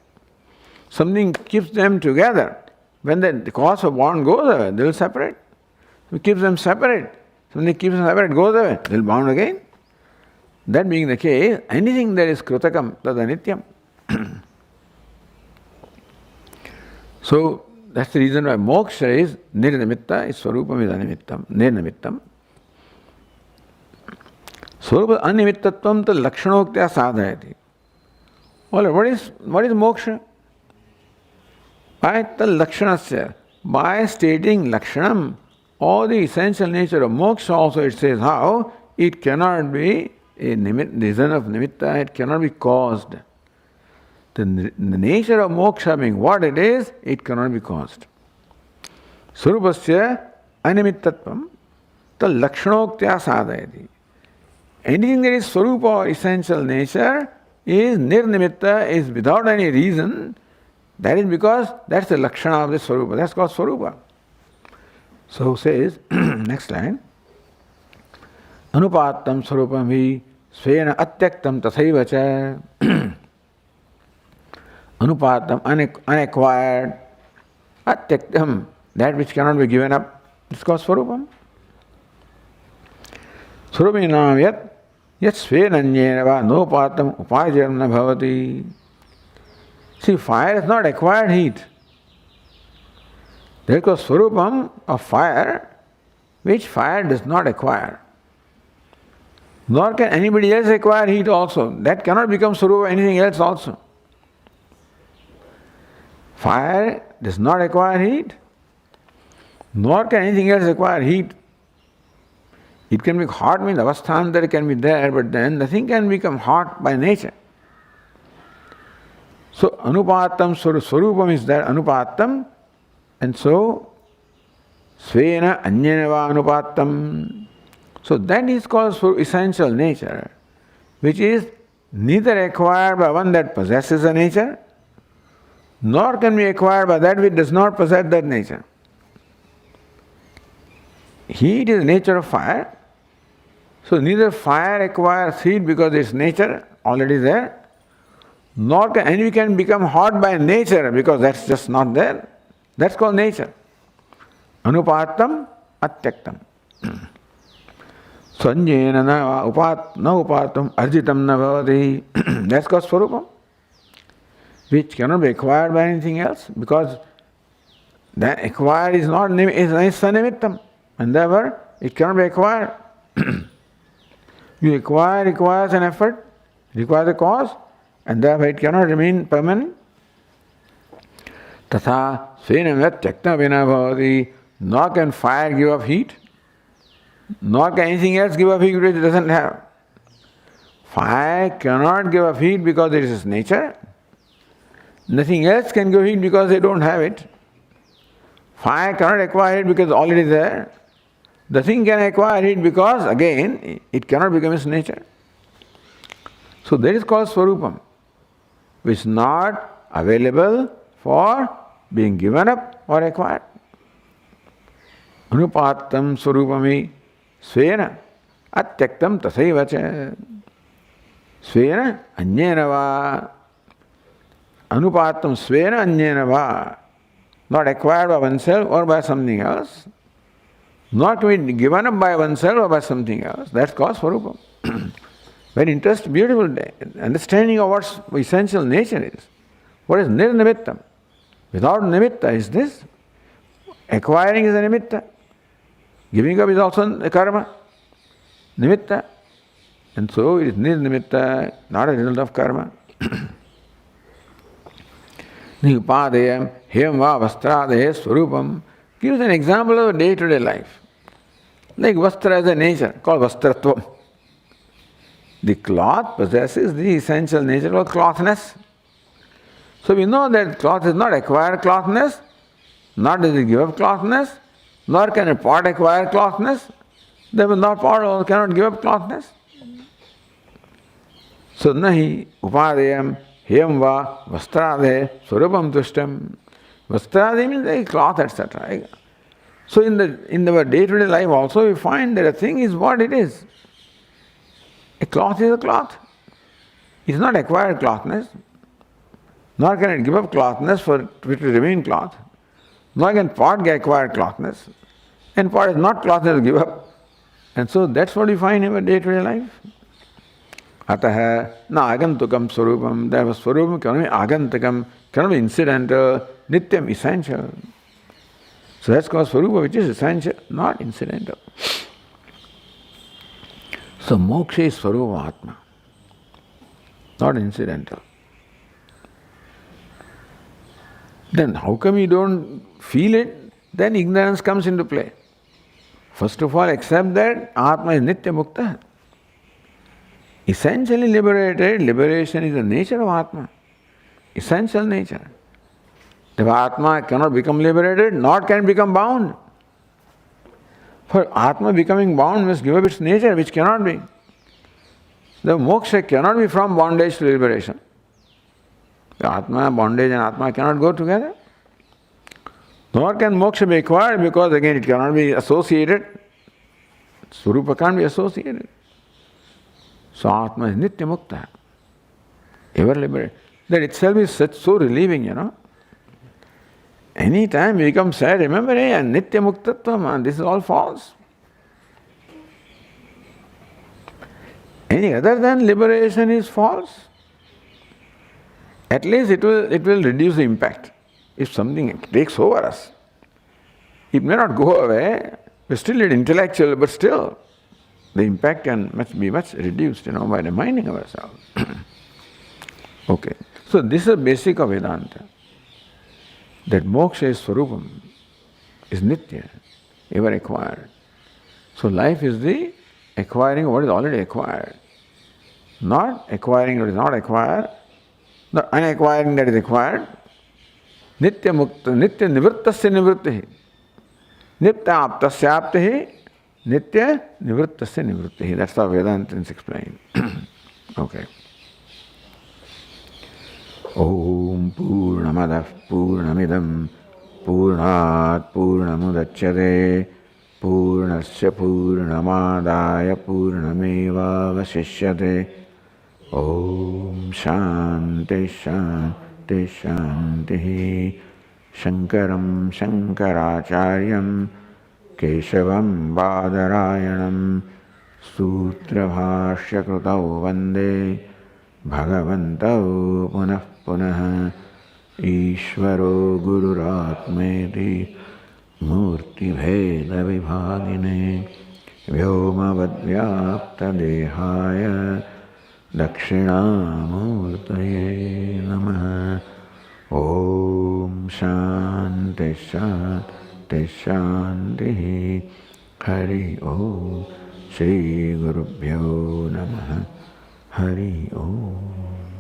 Something keeps them together. When the cause of one goes away, they will separate. It keeps them separate. Something keeps them separate, goes away, they will bound again. That being the case, anything that is krutakam, tad anityam. So, that's the reason why moksha is nirnimitta, is swarupam is animittam, nirnimittam. Swarupa animittattvam ta lakshanoktya sadhayati. Well, what is moksha? By stating lakshanam, or the essential nature of moksha also, it says how it cannot be a reason of nimitta, it cannot be caused. The nature of moksha being what it is, it cannot be caused. Swarupasya animittatvam ta lakshanoktya sadhayati. Anything that is swarupa or essential nature is nirnimitta, is without any reason. That is because that's the lakshana of the swarupa. That's called swarupa. So says, next line, Anupattam swarupam hi svena atyaktam tathaiva cha. Anupattam, unacquired, atyaktam, that which cannot be given up, it's called swarupam. Swarupinam yat svenanyena va nopattam upajayam na bhavati. See, fire has not acquired heat. There is a swarupam of fire, which fire does not acquire. Nor can anybody else acquire heat also. That cannot become swarupa anything else also. Fire does not acquire heat, nor can anything else acquire heat. It can be hot, means avasthantar can be there, but then nothing can become hot by nature. So, anupattam, swarupam is there, anupattam, and so, svena anyanava anupattam. So, that is called essential nature, which is neither acquired by one that possesses a nature, nor can be acquired by that which does not possess that nature. Heat is the nature of fire, so neither fire acquires heat because its nature already there, nor can any can become hot by nature because that's just not there. That's called nature. Anupattam atyaktam. Sanjena na upattam arjitam na bhavati. That's called swarupam, which cannot be acquired by anything else because that acquired is not is sanimittam, and therefore it cannot be acquired. You acquire requires an effort, requires a cause, and therefore it cannot remain permanent. Tatha svenam yat tyakta vina bhavati, nor can fire give up heat, nor can anything else give up heat which it doesn't have. Fire cannot give up heat because it is its nature. Nothing else can give heat because they don't have it. Fire cannot acquire it because already there. The thing can acquire it because, again, it cannot become its nature. So that is called Swarupam, which is not available for being given up or acquired. Anupattam Swarupami Svena Atyaktam Tasaivacha Svena Anyenava Anupattam Svena Anyenava, not acquired by oneself or by something else, not to be given up by oneself or by something else. That's called Swarupam. Very interesting, beautiful understanding of what essential nature is. What is nirnimittam? Without nimitta is this. Acquiring is a nimitta. Giving up is also a karma. Nimitta. And so it is nirnimitta, not a result of karma. Upadeyam hem va vastradehe swarupam gives an example of day-to-day life. Like vastra is a nature called vastratvam. The cloth possesses the essential nature of clothness. So we know that cloth is not acquired clothness, nor does it give up clothness, nor can a pot acquire clothness. Therefore, not pot also cannot give up clothness. So nahi upadeyam hem va vastrade swarupam tushtam. Vastrade means like cloth, etc. So in our day-to-day life also we find that a thing is what it is. A cloth is a cloth. It is not acquired clothness, nor can it give up clothness for which will remain cloth, nor can pot acquire clothness, and pot is not clothness to give up. And so that's what we find in our day-to-day life. Ataha na agantukam swarupam, therefore swarupam cannot be agantukam, cannot be incidental, nityam essential. So that's called swarupa, which is essential, not incidental. So moksha is swarupa atma, not incidental. Then how come you don't feel it? Then ignorance comes into play. First of all, accept that atma is nitya mukta. Essentially liberated, liberation is the nature of atma, essential nature. If atma cannot become liberated, nor can become bound. For atma becoming bound must give up its nature, which cannot be. The moksha cannot be from bondage to liberation. The atma, bondage and atma cannot go together. Nor can moksha be acquired because again it cannot be associated. Swarupa can't be associated. So atma is nitya mukta, ever liberated. That itself is so relieving, Any time you become sad, remember, nitya muktatvam, this is all false. Any other than liberation is false. At least it will reduce the impact. If something takes over us, it may not go away, we're still intellectual, but still the impact can be much reduced, by reminding ourselves. Okay. So this is the basic of Vedanta. That moksha is swarupam, is nitya, ever acquired. So life is the acquiring what is already acquired. Not acquiring what is not acquired, not unacquiring that is acquired. Nitya mukta, nitya nivrittasya nivrittihi. Nitya aptasya aptihi, nitya nivrittasya nivrittihi. That's how Vedanta is explained. Okay. Om Purnamadah Purnamidam Purnat Purnamudachyate Purnasya Purnamadaya Purnameva Vasishyate. Om Shanti Shanti Shanti. Shankaram Shankaracharyam Keshavam Badarayanam Sutra Krutau Vande Bhagavantau Punah Punah Ishvaro Gururatmeti Murti Bheda Vibhagine Vyoma Vadvyapta Dehaya Dakshinamurtaye Namaha. Om Shanti Shanti Shanti. Hari Om. Shri Gurubhyo Namaha. Hari Om.